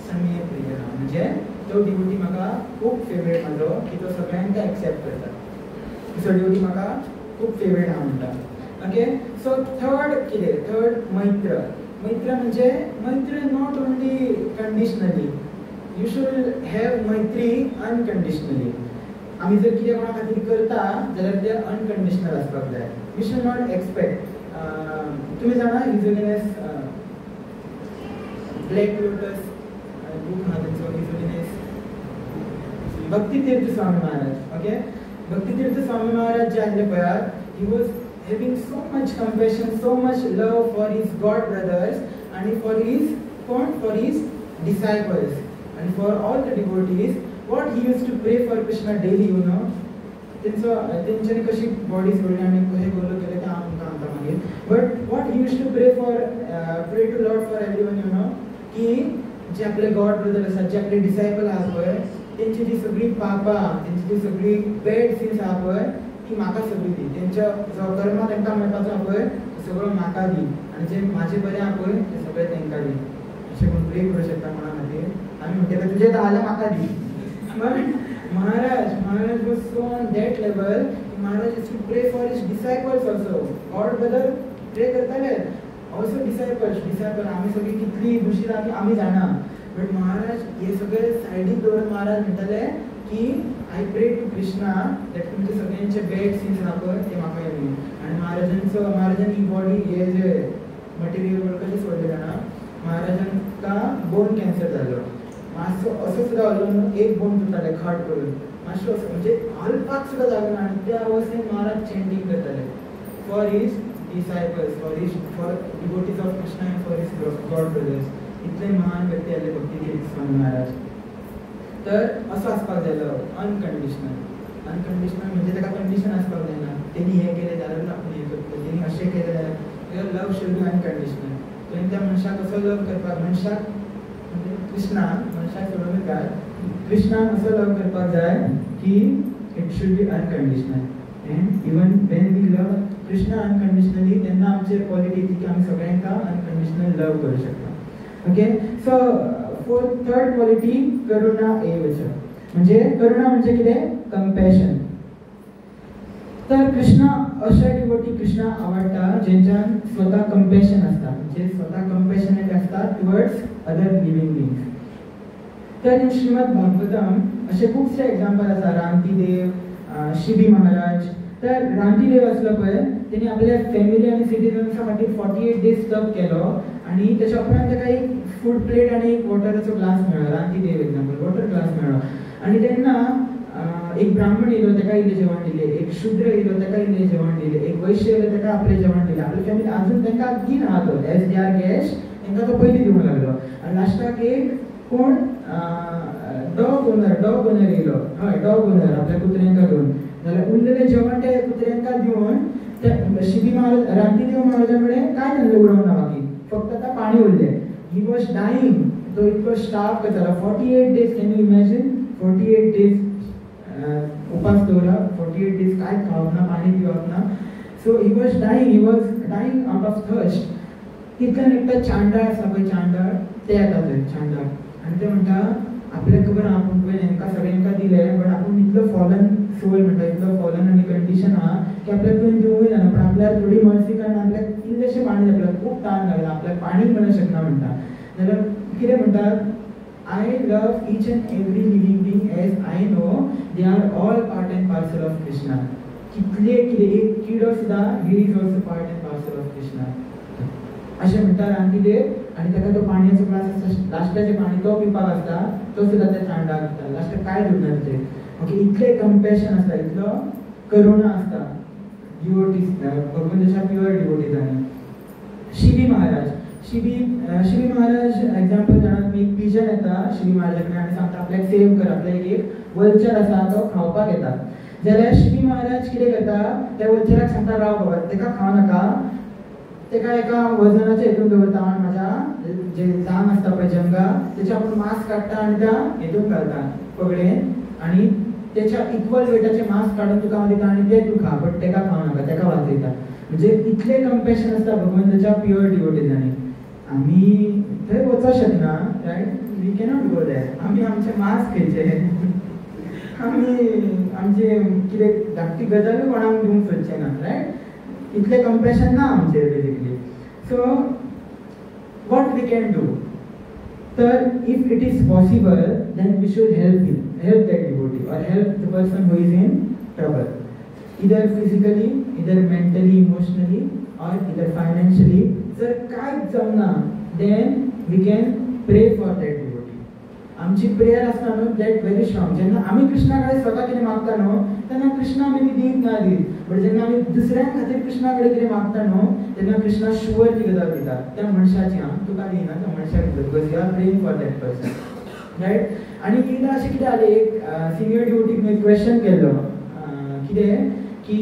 समे प्रिय, म्हणजे तो डिवोटी म्हाका खूब फेवरेट म्हाजो की तो सगळ्यांक एक्सेप्ट करता. सो डिवोटी म्हाका खूब फेवरेट आहा म्हणटा. ओके. सो थर्ड कितें, थर्ड मैत्र. मैत्र म्हणजे मैत्री not only conditionally, you should have मैत्री अनकंडिशनली. आमी जर कितें कोणा खातीर करता जाल्यार ते अनकंडिशनल आसपाक जाय. We should not expect. तुमी जाणा इझोलिनेस ब्लॅक लोटस बूक आहा तेंचो, इझोलिनेस भक्ती तीर्थ स्वामी महाराज. ओके. भक्ती तीर्थ स्वामी महाराज जे आसले पळयात, he was having so much compassion, so much love for his god brothers and for his disciples and for all the devotees. What he used to pray for Krishna daily, you know. तेंच्यांनी कशी body सोडली आनी कशें गोलो केले ते आमकां सांगता मागीर. But what he use to pray to lord for everyone, you know, की जे आपले गॉड ब्रदर आसात, जे आपले डिसायपल आहात पळय, तेंची जी सगळी पापां, तेंची जी सगळी बॅड सिन्स आहा पळय, ती म्हाका सगळी दी. तेंच्या जो कर्म तेंकां मेळपाचो आहा पळय तो सगळो म्हाका दी, आनी जे म्हाजे बरें आहा पळय ते सगळें तेंकां दी. अशें कोण प्रे करूं शकता कोणा खातीर. आमी म्हणटले तुजें जाल्यार म्हाका दी. But Maharaj was so on that level, Maharaj used to pray for his disciples also. God brother pray करताले, also disciple आमी सगळी कितली बुशीर आमी जाणा. बट महाराज हे सगळे सायडीक दवरून महाराज म्हणटाले की आय प्रे टू कृष्णा दॅट तुमचे सगळ्यांचे बॅड सीन्स आहा पळय ते म्हाका येवं आनी महाराजांनी बॉडी हे जे मटेरियल वर्क कशें सोडलें जाणा महाराजांका बोन कॅन्सर जालो मातसो असो सुद्दां हलो न्हू एक बोन तुटताले खट करून मातसो असो म्हणजे हलपाक सुद्दां जालो ना आनी त्या अवस्थेन महाराज चॅन्टिंग करताले for his disciples for devotees of Krishna and for his god brothers इतले महान व्यक्ती आले भक्ती स्वामी महाराज तर असो आसपाक जालो अनकंडिशनल म्हणजे ताका कंडिशन आसपाक जायना तेणी हे केलें जाल्यार आपूण हें करतलो तेणी अशें केलें जाल्यार लव शूड बी अनकंडिशनल तुवें त्या मनशाक कसो लव करपाक मनशाक म्हणजे कृष्णा मनशाक सोडून काय कृष्णाक असो लव करपाक जाय की it should be unconditional and even when we love Krishna unconditionally तेन्ना आमचेर क्वॉलिटी ती की आमी सगळ्यांका अनकंडिशनल लव करूं शकता ओके सो थर्ड क्वॉलिटी करुणा एवच म्हणजे करुणा म्हणजे कितें कंपॅशन तर कृष्णा अशे डिवोटी कृष्णा आवडटा जेंच्यान स्वता कंपॅशन आसता म्हणजे स्वता कंपॅशनेट आसता टुवर्ड्स अदर लिव्हिंग बिंग्स तर इन श्रीमद भागवतम असे खूपशे एग्जांपल आसा रामतीदेव शिबी महाराज तर रामतीदेव आसलो पळय तेणी आपल्या फॅमिली आनी सिटिझन्सा खातीर 48 डेज तप केलो आनी तेच्या उपरांत ताका एक फूड प्लेट आनी एक वॉटराचो ग्लास मेळ्ळो रामतीदेव एग्जांपल वॉटर ग्लास मेळ्ळो आनी तेन्ना एक ब्राह्मण येयलो ताका इल्लें जेवण दिलें एक शुद्र येयलो ताका इल्लें जेवण दिलें एक वैश्य येयलो ताका आपलें जेवण दिलें आपले फॅमिली आजून तांकां दिना तो एज दे आर गेस्ट तांकां तो पयलीं दिवंक लागलो आनी लास्टाक एक कोण डॉग ओनर येयलो हय डॉग ओनर आपल्या कुत्र्यांका घेवन जाल्यार उरलेलें जेवण त्या कुत्र्यांका दिवन त्या शिबी महाराज रामतीदेव महाराजा कडेन कांय तांणे उडोवंक ना बाकी फक्त आतां पाणी उरलें ही वॉज डायींग तो इतको स्टाफ करतालो 48 days can you imagine 48 days उपास दवरप 48 डेज काय खावप ना पाणी पिवप ना so he was dying out of thirst तितल्यान एकटा चांडाळ आसा पळय चांडाळ ते येता थंय चांडाळ आनी ते म्हणटा आपल्याक खबर आहा पूण तुवें हेंकां सगळ्यांका दिलें बट आपूण इतलो फॉलन सोल म्हणटा इतलो फॉलन आनी कंडिशन आहा की आपल्याक तुवें दिवूंक जायना पण आपल्याक थोडी मर्सी कारण आपल्याक इल्लेशें पाणी आपल्याक खूब ताण लागला आपल्याक पाणी म्हणूंक शकना म्हणटा जाल्यार कितें म्हणटात I love each and every living being as I know they are all part and parcel of Krishna. कितले एक किडो सुद्धा he is also part and parcel of Krishna. अशें म्हणटा रामतीदेव आनी ताका तो पाणयाचो ग्लास आसता लास्टाचें पाणी तो पिवपाक आसता तो सुद्धा त्या चांडाक दिता लास्टाक कांय उरना तेजें ओके इतलें कंपॅशन आसता इतलो करुणा आसता डिवोटीज भगवंताच्या प्युअर डिवोटीजांनी शिबी महाराज एग्जांपल जाणा तुमी एक पिजन येता शिबी महाराजा कडेन आनी सांगता आपल्याक सेव कर आपल्याक एक वल्चर आसा तो खावपाक येता जाल्यार शिबी महाराज कितें करता त्या वल्चराक सांगता राव बाबा तेका खावं नाका तेका एका वजनाच्या हितून दवरता आनी म्हाज्या जे जांग आसता पळय जंगा तेचे आपूण मांस काडटा आनी त्या हितून घालता पगडेन आनी तेच्या इक्वल वेटाचे मांस काडून तुका हांव दिता आनी तें तूं खा बट तेका खावं नाका तेका वाचयता म्हणजे इतले कंपॅशन आसता भगवंताच्या प्युअर डिवोटीजांनी आमी थंय वचूंक शकना रायट वी कॅनॉट गो देर आमी आमचें मांस खंयचें आमी आमचे कितें धाकटी गजालूय कोणाक दिवंक सोदचें ना रायट इतलें कंपॅशन ना आमचेर basically so what we can do तर if it is possible then we should help that devotee और help the person who is in trouble either physically, either mentally, emotionally, or either financially. जर कांयच जमना then we can pray for that devotee. आमची prayer आसता न्हू that very strong जेन्ना आमी कृष्णा कडेन स्वता कितें मागता न्हू तेन्ना कृष्णा मे बी दीत ना दीत बट जेन्ना आमी दुसऱ्यां खातीर कृष्णा कडेन कितें मागता न्हू तेन्ना कृष्णा शुअर ती गजाल दिता त्या मनशाची तुका दिना त्या मनशाक दिता because you are praying for that person right आनी एकदां अशें कितें जालें एक सिनियर डिवोटीक एक क्वेश्चन केल्लो कितें की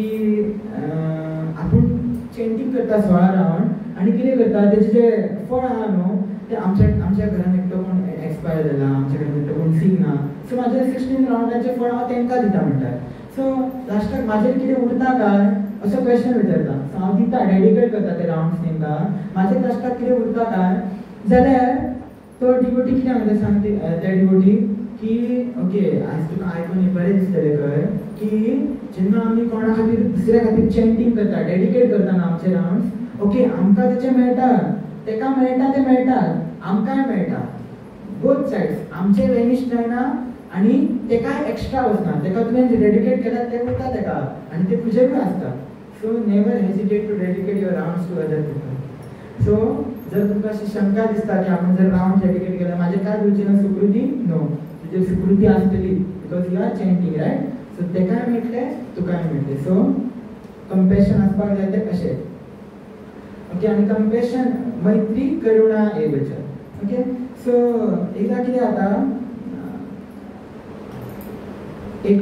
आपूण चेंटिंग करता 16 रावंड आनी कितें करता तेचे जे फळ आहा न्हू ते आमच्या घरान एकटो कोण एक्सपायर जाला आमच्या घरान एकटो कोण सिंगना सो म्हाजे 16 रावंडाचे फळ हांव तांकां दिता म्हणटा सो लास्टाक म्हाजेर कितें उरता काय असो क्वेश्चन विचारता सो हांव दिता डेडिकेट करता ते रावंड्स तांकां म्हाजेर लास्टाक कितें उरता काय जाल्यार तो डिवोटी कितें म्हणटा सांगते त्या डिवोटी की ओके आज तुका आयकून बरें दिसतलें खंय की जेन्ना आमी कोणा खातीर दुसऱ्या खातीर चॅन्टिंग करता डेडिकेट करता न्हू आमचे रावंड्स ओके आमकां तेचें मेळटा तेका मेळटा तें मेळटा आमकांय मेळटा बोथ सायड्स आमचें वेनिश जायना आनी तेका एक्स्ट्रा वचना, तेका तुवें डेडिकेट केला ते वता तेका आनी ते तुजेरूय आसता. So never hesitate to dedicate your rounds to other people. So जर तुमकां अशी शंका दिसता की आपण जर राउंड डेडिकेट केला माझे काय दिवचे ना सुकृती, नो, तुजी सुकृती आसतली because you are chanting right. So तेकाय मेळटले तुकाय मेळटले. सो कंपॅशन आसपाक जाय ते अशें. ओके. आनी कंपॅशन मैत्री करुणा एवच. ओके. सो एकदा कितें जाता, एक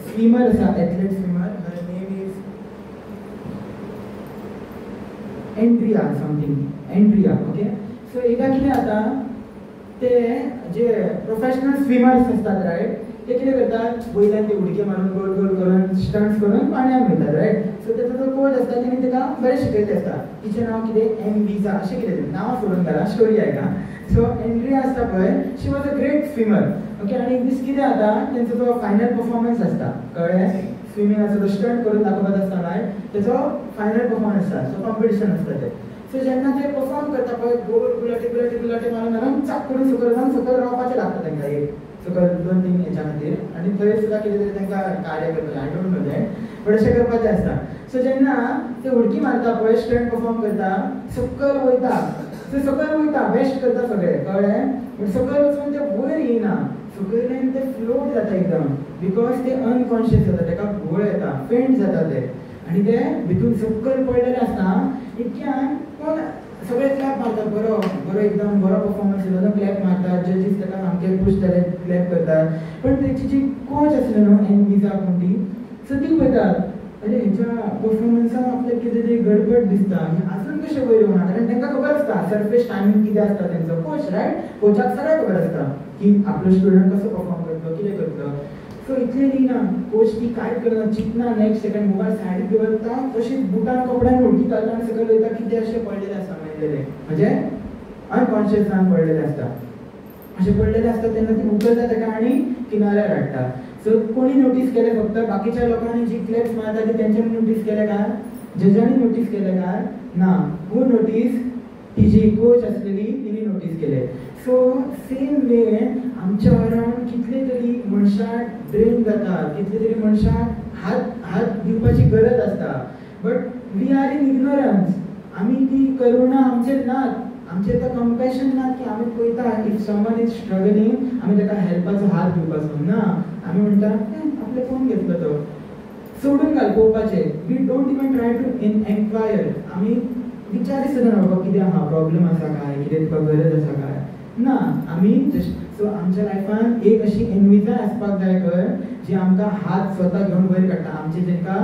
स्विमर आसा, athlete swimmer, her name is Andrea something, Andrea. Okay. So एकदा कितें जाता, ते जे प्रोफेशनल स्विमर्स असतात रायट, ते कितें करतात, वयल्यान ते उडके मारून गोल गोल करून स्टंट्स करून पाण्यात वयतात रायट. सो तेचो जो कोच आसता तेणी तेका बरें शिकयता आसता. तिचें नांव कितें, एम्बिजा अशें कितें, नांव सोडून घाला, स्टोरी आयका. सो एंड्रिया आसता पळय, she was a great swimmer. Okay. आनी एक दीस कितें जाता, तेंचो जो फायनल परफॉर्मन्स आसता, कळ्ळें, स्विमिंगाचो जो स्टंट करून दाखोवपाचो आसता लायक, तेचो फायनल परफॉर्मन्स आसता. सो कॉम्पिटिशन आसता ते. सो जेन्ना ते परफॉर्म करता पळय, गोल गुलाटी गुलाटी गुलाटी मारून चाक करून सकयल रावपाचें लागता तेंकां एक सकयल 2-3 हेच्या खातीर. आनी थंय सुद्दां कितें तरी तेंकां कार्य करपाचें, I don't know that, but अशें करपाचें आसता. सो जेन्ना ते उडकी मारता पळय, स्टंट परफॉर्म करता, सकयल वयता, ते सकयल वयता, बेस्ट करता सगळें, कळ्ळें, बट सकयल वचून ते वयर येयना, सकयल्यान ते फ्लोट जाता एकदम, बिकॉज ते अनकॉन्शियस जाता, तेका घोळ येता, फेंट जाता ते. आनी ते भितून सकयल पडलेले आसता, इतक्यान कोण सगळे क्लॅप मारतात, बरो बरो एकदम बरो परफॉर्मन्स येयलो, क्लॅप मारतात, जजीस तेका सामके खूश जाले, क्लॅप करतात. पण तेची जी कोच आसली न्हू, एन्विजा कोण ती, सो ती पळयतात, अरे हेच्या परफॉर्मन्सान आपल्याक कितें तरी गडबड दिसता, आजून कशें वयर येवना, कारण तांकां खबर आसता सरफेस टायमींग कितें आसता तेंचो, कोच रायट, कोचाक सगळें खबर आसता की आपलो स्टुडंट कसो परफॉर्म करतलो, कितें करतलो. सो इतलें न्ही ना, कोच ती कांयच करना, चिंतना, नेक्स्ट सेकंड मोबायल सायडीक दवरता, तशीच बुटान कपड्यान उडकी घालता आनी सकयल वयता, कितें अशें पडलेलें आसता मेळलेलें, म्हणजे अनकॉन्शियस जावन पडलेलें आसता. अशें पडलेलें आसता तेन्ना ती उखलता ताका आनी किनाऱ्यार हाडटा. सो कोणी नोटीस केलें, फक्त बाकीच्या लोकांनी जी क्लॅप्स मारता ती तेंच्यांनी नोटीस केलें काय, जजांनी नोटीस केलें काय, ना. हू नोटीस, ती जी कोच आसलेली तिणी नोटीस केलें. सो सेम वे आमच्या अराउंड कितले तरी मनशाक ड्रेन जाता, कितले तरी मनशाक हात दिवपाची गरज आसता, but we are in ignorance. आमी ती करुणा आमचेर नात, आमचेर तो कंपॅशन ना की आमी पळयता इफ समवन इज स्ट्रगलिंग, आमी ताका हेल्पाचो हात दिवपाचो ना. आमी म्हणटा आपले कोण घेतलो तो, सोडून घाल पळोवपाचें. We don't even try to enquire. आमी विचारी सुद्दां ना बाबा कितें आहा, प्रॉब्लेम आसा काय, कितें तुका गरज आसा काय, ना. आमी जस्ट सो आमच्या लायफान एक अशी एन्विजा आसपाक जाय खंय जी आमकां हात स्वता घेवन वयर काडटा, आमचे जेंका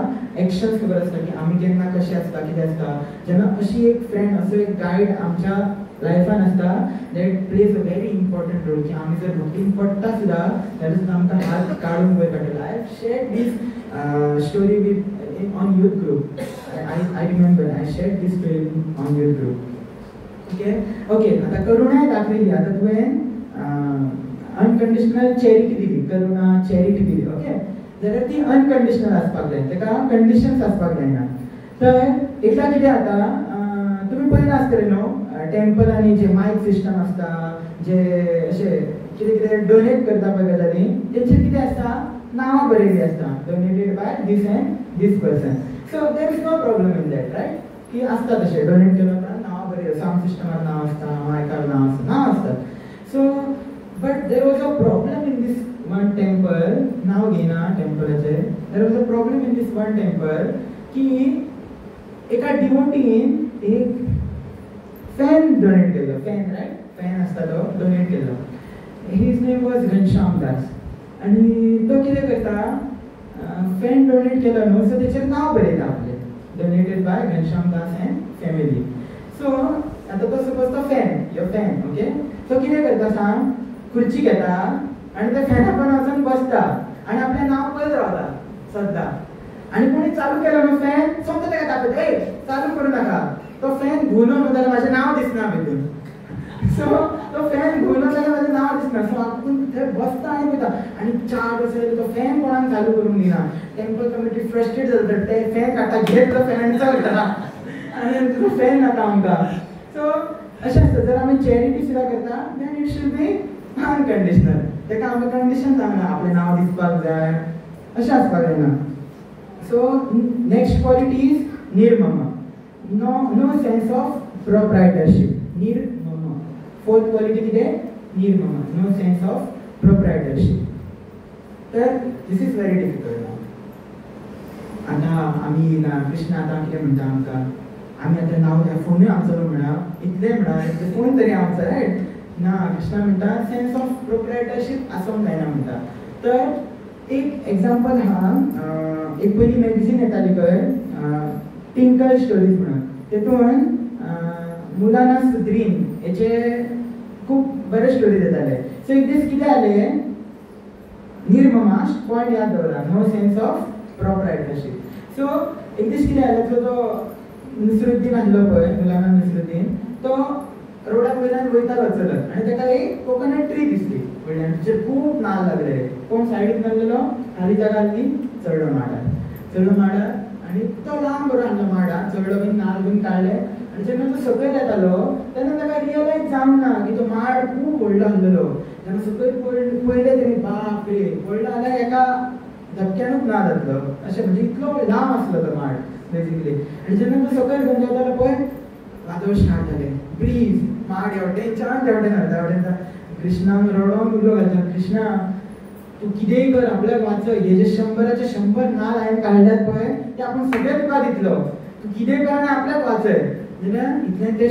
एक्शन्स खबर आसता की आमी केन्ना कशें आसता, कितें आसता. जेन्ना अशी एक फ्रेंड, असो एक गायड आमच्या लायफान आसता, that plays a very important role, की आमी जर भुकीन पडटा सुद्दां जाल्यार सुद्दां आमकां हात काडून वयर काडटलो. I have shared this story with on youth group. I remember I shared this story on your group. Okay. आता करुणा दाखवली, आता तुवें अनकंडिशनल चॅरिटी दिली, करुणा चॅरिटी दिली. ओके. जाल्यार ती अनकंडिशनल आसपाक जाय, ताका कंडिशन्स आसपाक जायना. तर एकदा कितें जाता, तुमी पळयला आसतलें न्हू, टेम्पलांनी जे मायक सिस्टम आसता, जे अशें कितें कितें डोनेट करता पळय गजाली, तेंचेर कितें आसता, नांवां बरयल्लीं आसता, donated by this and this person. So there is no problem in that right, की आसता तशें डोनेट केलो उपरांत नांवां बरयल्या, सावंड सिस्टमार नांव आसता, मायकार नांव आसतात. So but there was a problem in this one temple, नांव घेयना टेम्पलाचें. There was a problem in this one temple की एका डिवोटीन एक फॅन डोनेट केलो, फॅन रायट, फॅन आसता तो डोनेट केलो. His name was Ghanshyam Das. आनी तो कितें करता, फॅन डोनेट केलो न्हू, सो तेचेर नांव बरयता आपलें, donated bye Ghanshyam Das end family. So आतां तो सपोज तो फॅन, यो फॅन, ओके. तो कितें करता सांग, खुर्ची घेता आनी त्या फॅना पोंदा वचून बसता आनी आपलें नांव पळयत रावता सद्दां. आनी कोणी चालू केलो न्हू फॅन, सोमतो ताका तापयता, ए चालू करूं नाका. तो फॅन घुंवलो न्हू जाल्यार म्हाजें नांव दिसना भितून. सो तो फॅन घुंवलो जाल्यार म्हाजें नांव दिसना. सो आपूण थंय बसता आनी पळयता आनी 4 वर्सां जालीं तो फॅन कोणाक चालू करूंक दिना. टेम्पल कमिटी फ्रस्ट्रेट जाता, ते फॅन काडटा, घेत तो फॅन आनी चलता आनी तो फॅन नाका आमकां. सो अशें आसता, जर आमी चॅरिटी सुद्दां करता then it should be unconditional. तेका आमकां कंडिशन सांगना आपलें नांव दिसपाक जाय अशें आसपाक जायना. सो नेक्स्ट क्वॉलिटी इज निर्ममा. No sense of proprietorship. निर्ममा. फोर्थ क्वॉलिटी कितें? निर्ममा. No sense of proprietorship. तर दिस इज व्हेरी डिफिकल्ट. आतां आमी ना कृष्ण आतां कितें म्हणटा आमकां, आमी आतां नांव फोनूय आमचो म्हणा, इतलें म्हणा, फोन तरी आमचो रायट ना. कृष्णा म्हणटा सेन्स ऑफ प्रोप्रायटरशीप आसूंक जायना म्हणटा. तर एक एग्जाम्पल आहा, एक पयली मॅगझीन येताली पळय टिंकल स्टोरीज म्हणून, तेतून मुलांना सुद्रीन हेचे खूब बरे स्टोरीज येताले. सो एक दीस कितें जालें, निर्ममा पॉयंट याद दवरा, नो सेन्स ऑफ प्रोप्रायटरशीप. सो एक दीस कितें जालें, तो नसरुद्दीन आसलो पळय, मुलाना नसरुद्दीन, तो रोडा वयल्यान वयतालो चलत आनी ताका एक कोकोनट ट्री दिसली वयल्यान, ताचेर खूब नाल्ल लागलेले. कोण सायडीक नासलेलो, खाली जागा आसली, चडलो माडार आनी तो लांब बरो आसलो माडार, चडलो बीन नाल्ल बीन काडले. आनी जेन्ना तो सकयल येतालो तेन्ना ताका रियलायज जावंक ना की तो माड खूब व्हडलो आसलेलो. जेन्ना सकयल पळयलें तेणी, बाप रे, व्हडलो जाल्यार एका धपक्यानूच ना जातलो अशें, म्हणजे इतलो लांब आसलो तो माड बेजिकली. आनी जेन्ना तो सकयल घेवन येतालो पळय, वादळ स्टार्ट जालें, ब्रीज, माड हेवटेनच्यान हेवटेन. कृष्णाक रडोन उलो घालता, कृष्णा तूं कितेंय कर, आपल्याक वाचय, हे जे 100चे 100 नाल्ल हांवें काडल्यात पळय ते आपूण सगळे तुका दितलो, तूं कितेंय कर आनी आपल्याक वाचय. जाल्यार इतलें ते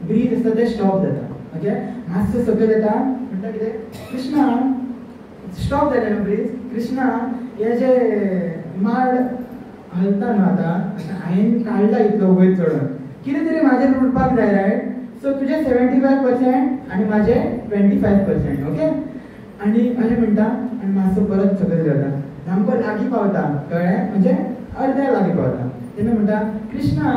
ब्रीज आसता ते स्टॉप जाता. ओके, मातसो सकयल येता, म्हणटा कितें, कृष्णा स्टॉप जालें न्हू ब्रीज, कृष्णा हे जे माड हलता न्हू आतां, हांवें काडला इतलो वयर चडोन, कितें तरी म्हाजेर उरपाक जाय रायट. सो तुजे 75% आनी म्हाजे 25%. ओके, आनी अशें म्हणटा आनी मातसो परत सकयल जाता, सामको लागीं पावता, कळ्ळें, म्हणजे अर्द्या लागीं पावता. तेन्ना म्हणटा, कृष्णा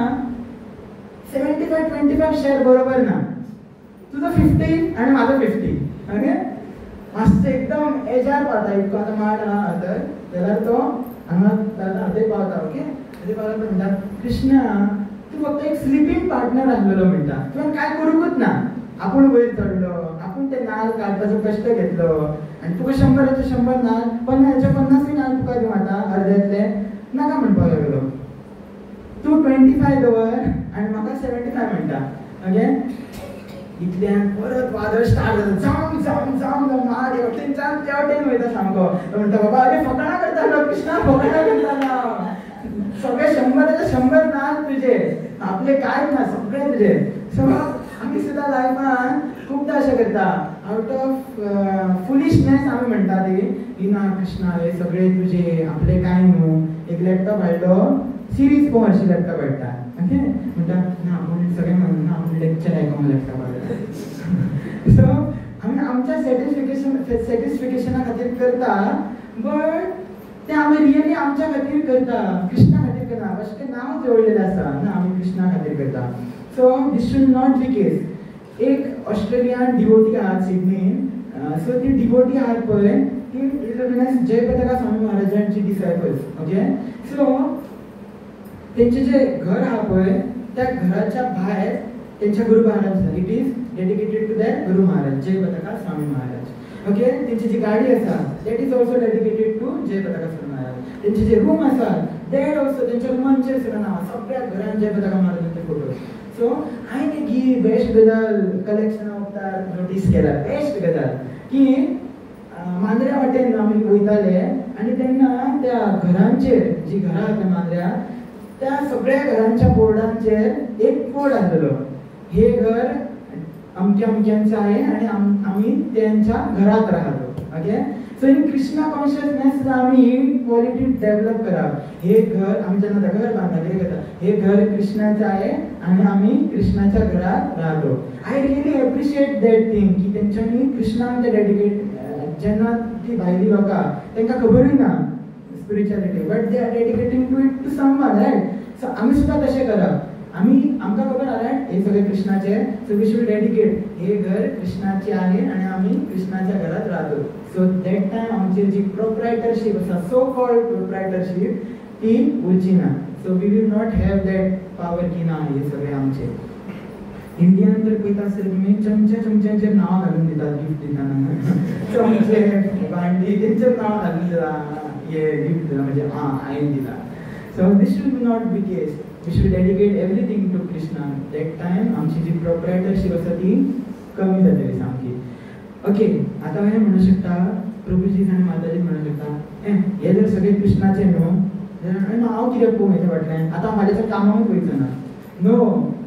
75-25 शेअर बरोबर ना, तुजो 50 आनी म्हाजो 50. ओके, मातसो एकदम एजार पावता, इतको आतां माड आहा तर, जाल्यार तो हांगा हाते पावता. ओके, हाते पावता म्हणटा, कृष्णा तूं फक्त एक स्लिपींग पार्टनर आसलेलो म्हणटा, तुवें कांय करूंकूच ना, आपूण वयर चडलो, आपूण ते नाल्ल काडपाचो कश्ट घेतलो आनी तुका 100चे 100 नाल्ल, 50चे 50 नाल्ल तुका दिवं आतां अर्द्यातले, नाका म्हणपाक लागलो. तूं 25 दवर आनी म्हाका 75 म्हणटा. ओके, इतल्यान परत वादळ स्टार्ट जाता, जाम माड हेवटेनच्यान तेवटेन वयता सामको. तो म्हणटा, बाबा अरे फकाणां करतालो कृष्णा, फकाणां करतालो, सगळे 100चे 100 नाल्ल तुजे, आपले कांयच ना, सगळे तुजे. सो आमी सुद्दां लायफान खूबदां अशें करता, आवट ऑफ फुलिशनेस आमी म्हणटा ती ना कृष्णा हे सगळे तुजे, आपले कांय न्हू. एक लॅपटॉप हाडलो, सिरीज पळोवन अशी लॅपटॉप हाडटा. ओके, म्हणटा ना आपूण सगळें म्हणून आपूण लेक्चर आयकोंक लॅपटॉप हाडटा. सो आमी आमच्या सॅटिस्फिकेशना खातीर करता, बट ते आमी रियली आमच्या खातीर करता, कृष्णा खातीर करता. अशें नांव जोडलेलें आसा ना, आमी कृष्णा खातीर करता. So this should not be case. एक ऑस्ट्रेलियन डिवोटी आहात सिडनीन, सो ती डिवोटी आहात पळय, ती इज नोन एज जयपताका स्वामी महाराजांची डिसायपल्स. ओके, सो तेंचे जे घर आहा पळय, त्या घराच्या भायर तेंच्या गुरु महाराज आसा. It is dedicated to that guru Maharaj, Jayapataka Swami Maharaj. Okay, तेंची जी गाडी आसा that is also dedicated to Jayapataka Swami Maharaj. तेंचे जे रूम आसा दॅट ऑल्सो, तेंच्या रुमांचेर सुद्दां नांवां, सगळ्या घरान जयपताका महाराजांचे फोटो. सो हांवें एक ही बेस्ट गजाल कलेक्शना वखदार नोटीस केला, बेस्ट गजाल की मांद्र्या वाटेन आमी वयताले आनी तेन्ना त्या घरांचेर, जी घरां आसा मांद्र्या, त्या सगळ्या घरांच्या बोर्डांचेर एक बोर्ड आसलेलो, हे घर अमक्या अमक्यांचं आहे आणि आम्ही त्यांच्या घरात राहतो. Okay, so in Krishna consciousness आम्ही ही क्वालिटी डेव्हलप करावं. हे घर आम्ही जेव्हा घर बांधले करता, हे घर कृष्णाचं आहे आणि आम्ही कृष्णाच्या घरात राहतो. I really appreciate that thing की तेंच्यांनी कृष्णाक डेडिकेट, जेन्ना ती भायली लोकां तांकां खबरूय ना spirituality, but they are dedicating to it to someone, right. So आमी सुद्दां तशें करप. आमकां खबर आहा हे सगळे कृष्णाचे, सो वी शूड डेडिकेट, हे घर कृष्णाचे आहे आणि आम्ही कृष्णाच्या घरात राहतो. सो दॅट टायम आमची जी प्रोप्रायटरशीप आसा, सो कॉल्ड प्रोप्रायटरशीप, ती उरची ना. So we will not have that power की ना हे सगळे आमचे. इंडियन तर पळयता आसतले तुमी चमच्यांचेर नांवां घालून दितात गिफ्ट दिताना चमचे भांडी तेंचेर नांवां घालून दिता हे गिफ्ट दिता म्हणजे हांवें दिला. So this should not be case. We should dedicate everything to Krishna. That time आमची जी प्रोप्रायटरशीप आसा ती कमी जातली सामकी. ओके, आतां हांवें म्हणूं शकता प्रभूजी आनी माताजी म्हणूं शकता हे जर सगळे कृष्णाचे न्हू जाल्यार हांव कित्याक पळोवं हेच्या फाटल्यान आतां म्हाज्या कामाक वयचो ना. नो,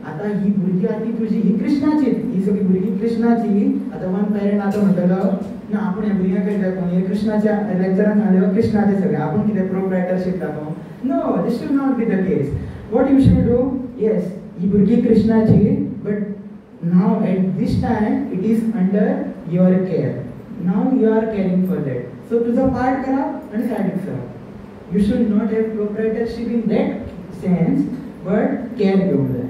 आता ही भुरगीं आसा ती तुजी ही कृष्णाचीच. ही सगळी भुरगीं कृष्णाची. आतां वन पेरंट आतां म्हणटलो ना आपूण ह्या भुरग्यांक कितें दाखोवन हे कृष्णाच्या लेक्चरान सांगलें कृष्णाचे सगळे आपूण कितें प्रोप्रायटरशीप दाखोवं. No, this should not be the case. What you should do, yes he भुरगीं कृष्णाची but now at this time it is under your care. Now you are caring for that. So तुझा part करा आणि सायडीक सरा. You should not have proprietorship in that sense, but care घेवंक जाय,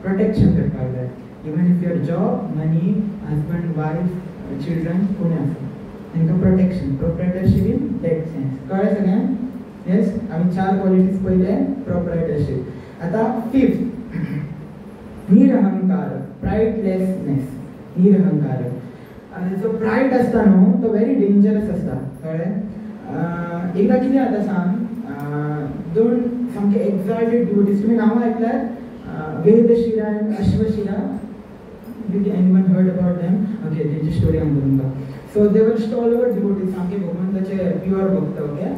protection करपाक जाय. Even if your job, money, husband, wife, children कोणी आसा तांकां protection, proprietorship in that sense. कळ्ळें सगळ्यांक? Yes, आमी 4 क्वालिटीज पयले proprietorship. आता 5th निरहंकार, प्राइडलेसनेस. निरहंकार जो प्राइड असता न्हू तो व्हेरी डेंजरस असता. कळ्ळें? एकदा कितें जाता सांग, दोन सामके एक्झाल्टेड डिवोटीज तुमी नांवां आयकल्यात वेदशिरा आनी अश्वशिरा. Did anyone heard about them? Okay, तेंची स्टोरी सांगता तुमकां. सो दे वर स्टॉलवर्ड डिवोटीज सामके भगवंताचे प्युअर भक्त. ओके,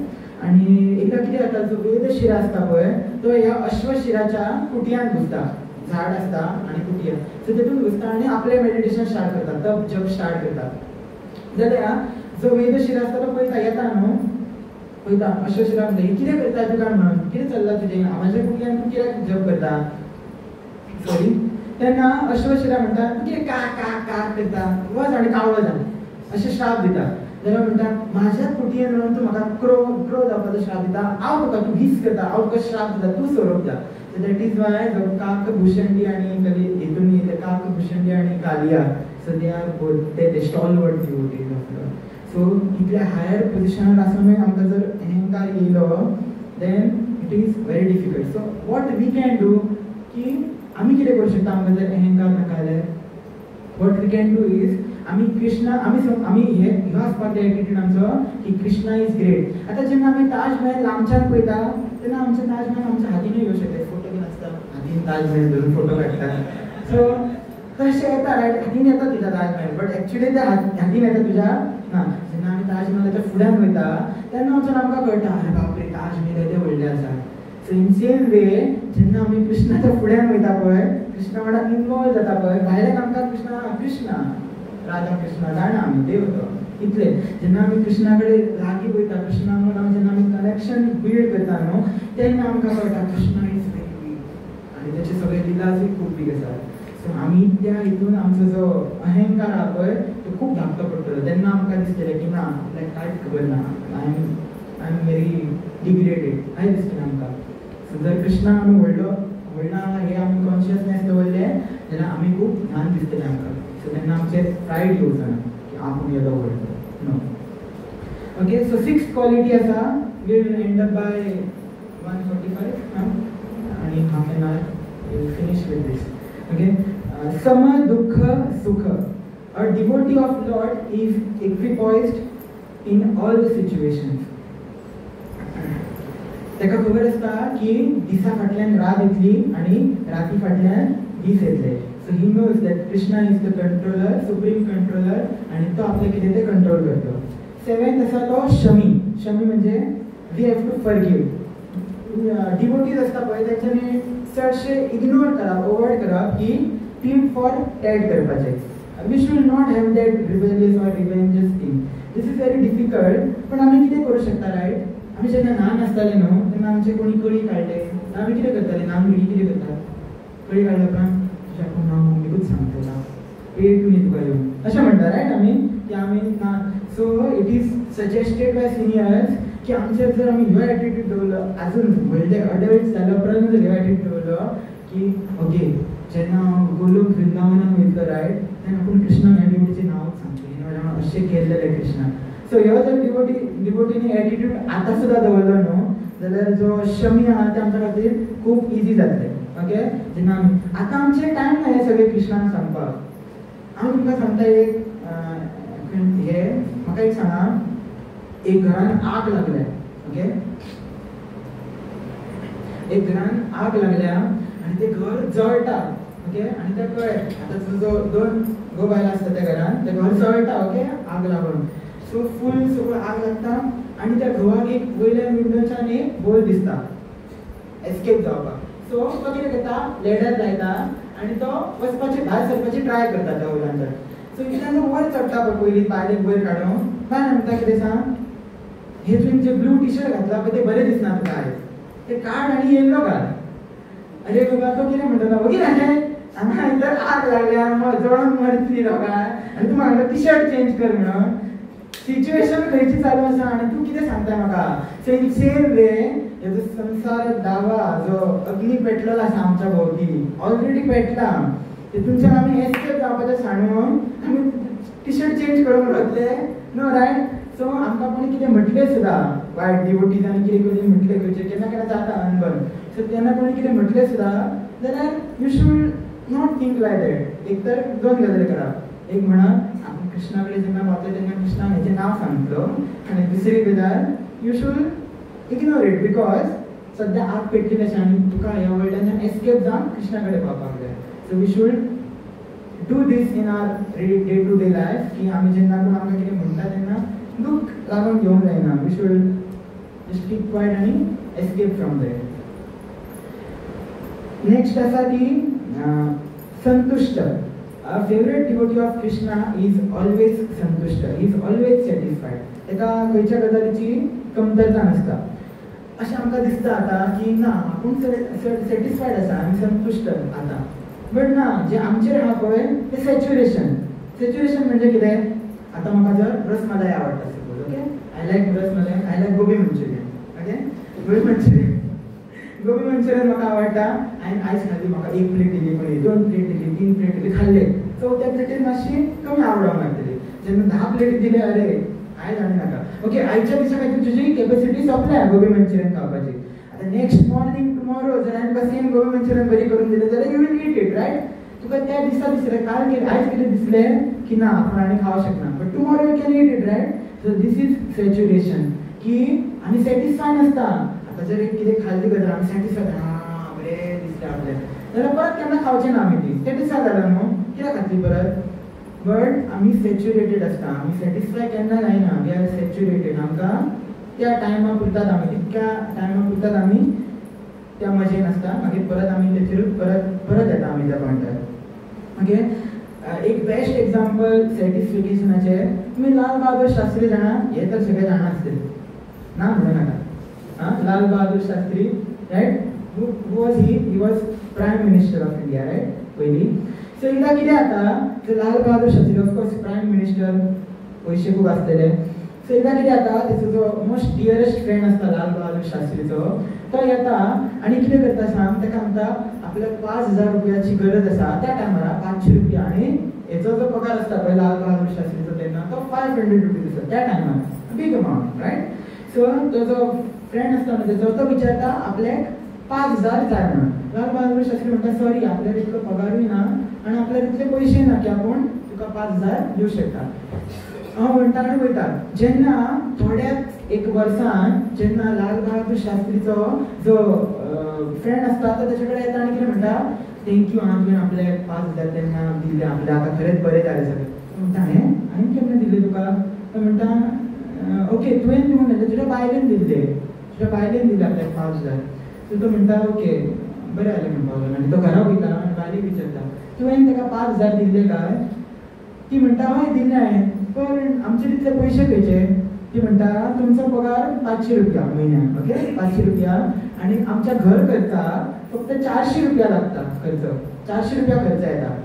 आनी एकदा कितें जाता जो वेदशिरा आसता पळय तो ह्या अश्वशिराच्या कुटयान घुसता. झाड असता आणि कुटिया. सो तेतून घुसता आणि आपले मेडिटेशन स्टार्ट करता, तप जप स्टार्ट करता. जाल्यार जो वेदशिरा आसता तो पळयता येता न्हू, पळयता अश्वशिरा म्हणटा ही कितें करता तुका म्हणून, कितें चल्लां तुजें, म्हाज्या कुटयान तूं कित्याक जप करता. सॉरी, तेन्ना अश्वशिरा म्हणटा तूं कितें का का का करता, वच आनी कावळो जा अशें श्राप दिता. जाल्यार म्हणटा म्हाज्याच कुटयेन येवन तूं म्हाका क्रो जावपाचो श्राप दिता, हांव तुका तूं हीस करता, हांव तुका श्राप दिता, तूं सोरोप जा. So that is why the Kakabhushandi and Ituni, the Kakabhushandi and Kalia, so they are both they stalwart devotees of Lord. So इतल्या higher position आसूनय आमकां जर अहंकार येयलो then it is very difficult. So what we can do की आमी कितें करूं शकता आमकां जर अहंकार नाका जाल्यार what we can do is आमी कृष्णा आमी हे आसपाक जाय एटीट्यूड आमचो की कृष्णा इज ग्रेट. आतां जेन्ना आमी ताजमहल लांबच्यान पळयता तेन्ना आमचो ताजमहल आमच्या हातीनूय येवं शकता. फोटो बीन आसता हातीन ताजमहल धरून फोटो काडटा. सो तशें येता रायट, हातीन येता तुज्या ताजमहल बट एक्चुअली ते हातीन येता तुज्या ना. जेन्ना आमी ताजमहलाच्या फुड्यान वयता तेन्ना वचून आमकां कळटा अरे बापरे ताजमहल येदें व्हडलें आसा. सो इन सेम वे जेन्ना आमी कृष्णाच्या फुड्यान वयता पळय, कृष्णा वांगडा इनवॉल्व जाता पळय, भायल्यान आमकां कृष्णा राधा कृष्णा जाणा आमी देव तो इतले. जेन्ना आमी कृष्णा कडेन लागीं वयता, कृष्णा वांगडा जेन्ना आमी कनेक्शन बिल्ड करता न्हू तेन्ना आमकां कळटा कृष्णा इज व्हेरी बीग आनी तेचे सगळे लिलासूय खूब बीग आसा. सो आमी त्या हितून आमचो जो अहंकार आहा पळय तो खूब धाकटो पडटलो. तेन्ना आमकां दिसतलें की ना लायक कांयच खबर ना, आय एम व्हेरी डिग्रेडेड कांय दिसतलें आमकां. सो जर कृष्णा आमी व्हडलो हे आमी कॉन्शियसनेस दवरले जाल्यार आमी खूब ल्हान दिसतलें आमकां. सो तेन्ना आमचेर प्रायड येवचो ना की आपूण येदो व्हडलो. No. Okay, so 6th quality आसा. We will end up by 1:45 आणि half an hour we will finish with this. Okay, सम दुःख सुख. A devotee of lord is equipoised in all the situations. ताका खबर आसता की दिसा फाटल्यान रात येतली आणि राती फाटल्यान दीस येतले. So he knows that Krishna is the controller, supreme controller, आणि तो आपले कितें ते कंट्रोल करतो. 7th आसा तो शमी. शमी म्हणजे we have to forgive. Devotees आसता पळय तेंच्यांनी चडशे इग्नोर करप, अवॉइड करप की टीट फॉर टॅट करपाचें. We should not have that rebellious or revengeous thing. This is very difficult. पण आमी कितें करूं शकता रायट. आमी जेन्ना ल्हान आसताले न्हू तेन्ना आमचे कोणी कळी काडले आमी कितें करताले. ल्हान भुरगीं कितें करतात, कळी काडल्या उपरांत तुज्या नांव मम्मीकूच सांगतला पेट न्ही तुका येवन अशें म्हणटा रायट आमी की आमी ना. So it is suggested by seniors की आमचेर जर आमी ह्यो एटिट्यूड दवरलो अजून व्हडले अडल्ट जाल्या उपरांत जर ह्यो एटिट्यूड दवरलो की ओके जेन्ना गोलोक वृंदावनाक वयतलो रायट तेन्ना आपूण कृष्णा ह्या डिवोटीचें नांवच सांगतलें अशें केल्लेलें कृष्णा. सो ह्यो जर डिवोटीनी एटिट्यूड आतां सुद्दां दवरलो न्हू जाल्यार जो शमी आहा ते आमच्या खातीर खूब इजी जातलें. ओके, जेन्ना आता आमचे टाइम नाही हे सगळे कृष्णाक सांगपाक. हांव तुमकां सांगता एक हे म्हाका एक सांगा, एक घरान आग लागल्या, ओके, एक घरान आग लागल्या आणि ते घर जळटा, ओके, आणि ते कळ्ळे आता जो 2 घोव बायलां असता त्या घरान, ते घर जळटा, ओके, आग लागून. सो फुल सगळं आग लागता आणि त्या घोवाक एक वयल्या विंडोच्यान एक होल दिसता एस्केप जावपाक. सो तो कितें करता, लॅडर लायता आणि तो वचपाची भायर सरपाची ट्राय करता त्या होलांतर. सो इतल्यान वयर चडटा पळय पयलीं बायलेक वयर काडून, बाय म्हणटा कितें सांग, हे तुवें जे ब्लू टी शर्ट घातला पळय ते बरें दिसना तुका आयज, ते काड आनी येल्लो घाल. अरे बाबा तो कितें म्हणटा, वगीर हांगा भितर आग लागल्या, जळोन मरतली लोकां आनी तूं म्हाका टी शर्ट चेंज कर म्हणून. सिच्युएशन खंयची चालू आसा आनी तूं कितें सांगता म्हाका. सेम वे हेजो संसार दावा जो अग्नी पेटलेलो आसा आमच्या भोवती, ऑलरेडी पेटला, तितूनच्यान आमी एस्केप जावपाचें सांडून आमी टी शर्ट चेंज करून वतले, नो रायट. सो आमकां कोणी कितें म्हटलें सुद्दां, वायट डिवोटीजांनी कितें कितें म्हटलें खंयचें केन्ना केन्ना जाता अनबन. सो तेन्ना कोणी कितें म्हटलें सुद्दां जाल्यार you should not think like that. एक तर 2 गजाली करप, एक म्हणा आपूण कृष्णा कडेन जेन्ना पावता तेन्ना कृष्णान हेचें नांव सांगतलो, आनी दुसरी गजाल you should ignore it, because सद्या आग पेटलेली आसा आनी तुका ह्या वर्ल्डाच्यान एस्केप जावन कृष्णा कडेन पावपाक जाय. So we should do this in our day to day life, की आमी जेन्ना कोण आमकां कितें म्हणटा तेन्ना दूख लागून घेवंक जायना. We should just keep quiet आनी एस्केप फ्रॉम दॅट. नेक्स्ट आसा ती संतुष्ट. Our favorite devotee of Krishna is always संतुष्ट, he is always satisfied. तेका खंयच्या गजालीची कमतरता नसता. अशें आमकां दिसता आता की ना आपूण सॅटिस्फायड आसा, आमी संतुष्ट आता, बट ना, जे आमचेर आहा पळय ते सॅच्युरेशन. सॅच्युरेशन म्हणजे कितें, आता म्हाका जर रसमलाई आवडटा suppose, okay, I like rasmalai, I like Gobi Manchurian, okay, Gobi Manchurian म्हाका आवडटा. हांवें आयज खाल्ली, म्हाका 1 प्लेट दिली, कोणी 2 प्लेट दिली, 3 प्लेट दिली, खाल्ले. चवथ्या प्लेटीन मातशी कमी आवडोंक लागतली. जेन्ना 10 प्लेटी दिले, अरे आयज आनी नाका, ओके, आयच्या दिसा खातीर तुजी कॅपेसिटी सोंपल्या गोबी मंचुरियन खावपाची. आता नेक्स्ट मॉर्निंग टुमॉरो जर हांवें तुका सेम गोबी मंचुरियन बरी करून दिलें जाल्यार you will eat it, right. तुका त्या दिसा दिसलें, काल कितें आयज कितें दिसलें की ना आपूण आनी खावंक शकना, but tomorrow you can eat it, right. So this is saturation, की आमी सॅटिस्फाय नासता. आता जर एक कितें खाल्ली गजाल आमी सॅटिस्फाय बरें दिसलें आपल्याक, जाल्यार परत केन्ना खावचें ना आमी ती. सॅटिस्फाय जालें न्हू, कित्याक खातली परत. बट आमी सॅच्युरेटेड आसता, आमी सॅटिस्फाय केन्ना जायना, वी आर सॅच्युरेटेड. आमकां त्या टायमा पुरतात, आमी तितक्या टायमा पुरतात आमी त्या मजेन आसता, मागीर परत आमी तेचेरूच परत येता आमी त्या पॉयंटार, ओके. एक बेस्ट एक्झाम्पल सॅटिस्फिकेशनाचे, तुमी लाल बहादूर शास्त्री जाणा, हे तर सगळे जाणा आसतले, ना म्हणूं नाका. Lal Bahadur Shastri, right, who was he? He was Prime Minister of India, right? पयली. सो एकदा कितें जाता, तर Lal Bahadur Shastri of course prime minister, पयशे खूब आसतले. सो एकदा कितें जाता, तेचो जो मोस्ट डियरेस्ट फ्रेंड आसता लाल बहादूर शास्त्रीचो, तो येता आनी कितें करता सांग, ताका म्हणटा आपल्याक 5,000 रुपयाची गरज आसा, त्या टायमार 500 रुपया, आनी हेचो जो पगार आसता पळय लाल बहादूर शास्त्रीचो तेन्ना तो 500 रुपीज आसा त्या टायमार, बीग अमावंट, रायट. सो तो जो फ्रेंड आसता न्हू तेचो, तो विचारता आपल्याक 5,000 जाय म्हणून. लाल बहादूर शास्त्री म्हणटा सॉरी आपल्याक इतलो पगारूय ना आनी आपल्याक इतले पयशे ना की आपूण तुका 5,000 दिवं शकता. हांव म्हणटा आनी वयता. जेन्ना थोड्याच एक वर्सान जेन्ना लाल बहादूर शास्त्रीचो जो फ्रेंड आसता तो तेचे कडेन येता आनी कितें म्हणटा, थँक्यू तुवें आपल्याक 5,000 तेन्ना दिले, आपल्याक आतां खरेंच बरें जालें सगळें. म्हणटा हांवें केन्ना दिले तुका, तो म्हणटा ओके तुवें दिवंक ना, तुज्या बायलेन दिल्ले, तुज्या बायलेन दिले आपल्याक 5,000. सो तो म्हणटा ओके बरें जालें म्हणपाक, आनी तो घरा वयता आनी बायलेक विचारता तुवें ताका 5,000 दिल्ले काय. ती म्हणटा हय दिल्ले हांवें, पण आमचे तितले पयशे खंयचे. ती म्हणटा तुमचो पगार 500 रुपया म्हयन्याक, ओके 500 रुपया, आनी आमच्या घर खर्चाक फक्त 400 रुपया लागता खर्च, 400 रुपया खर्च येता.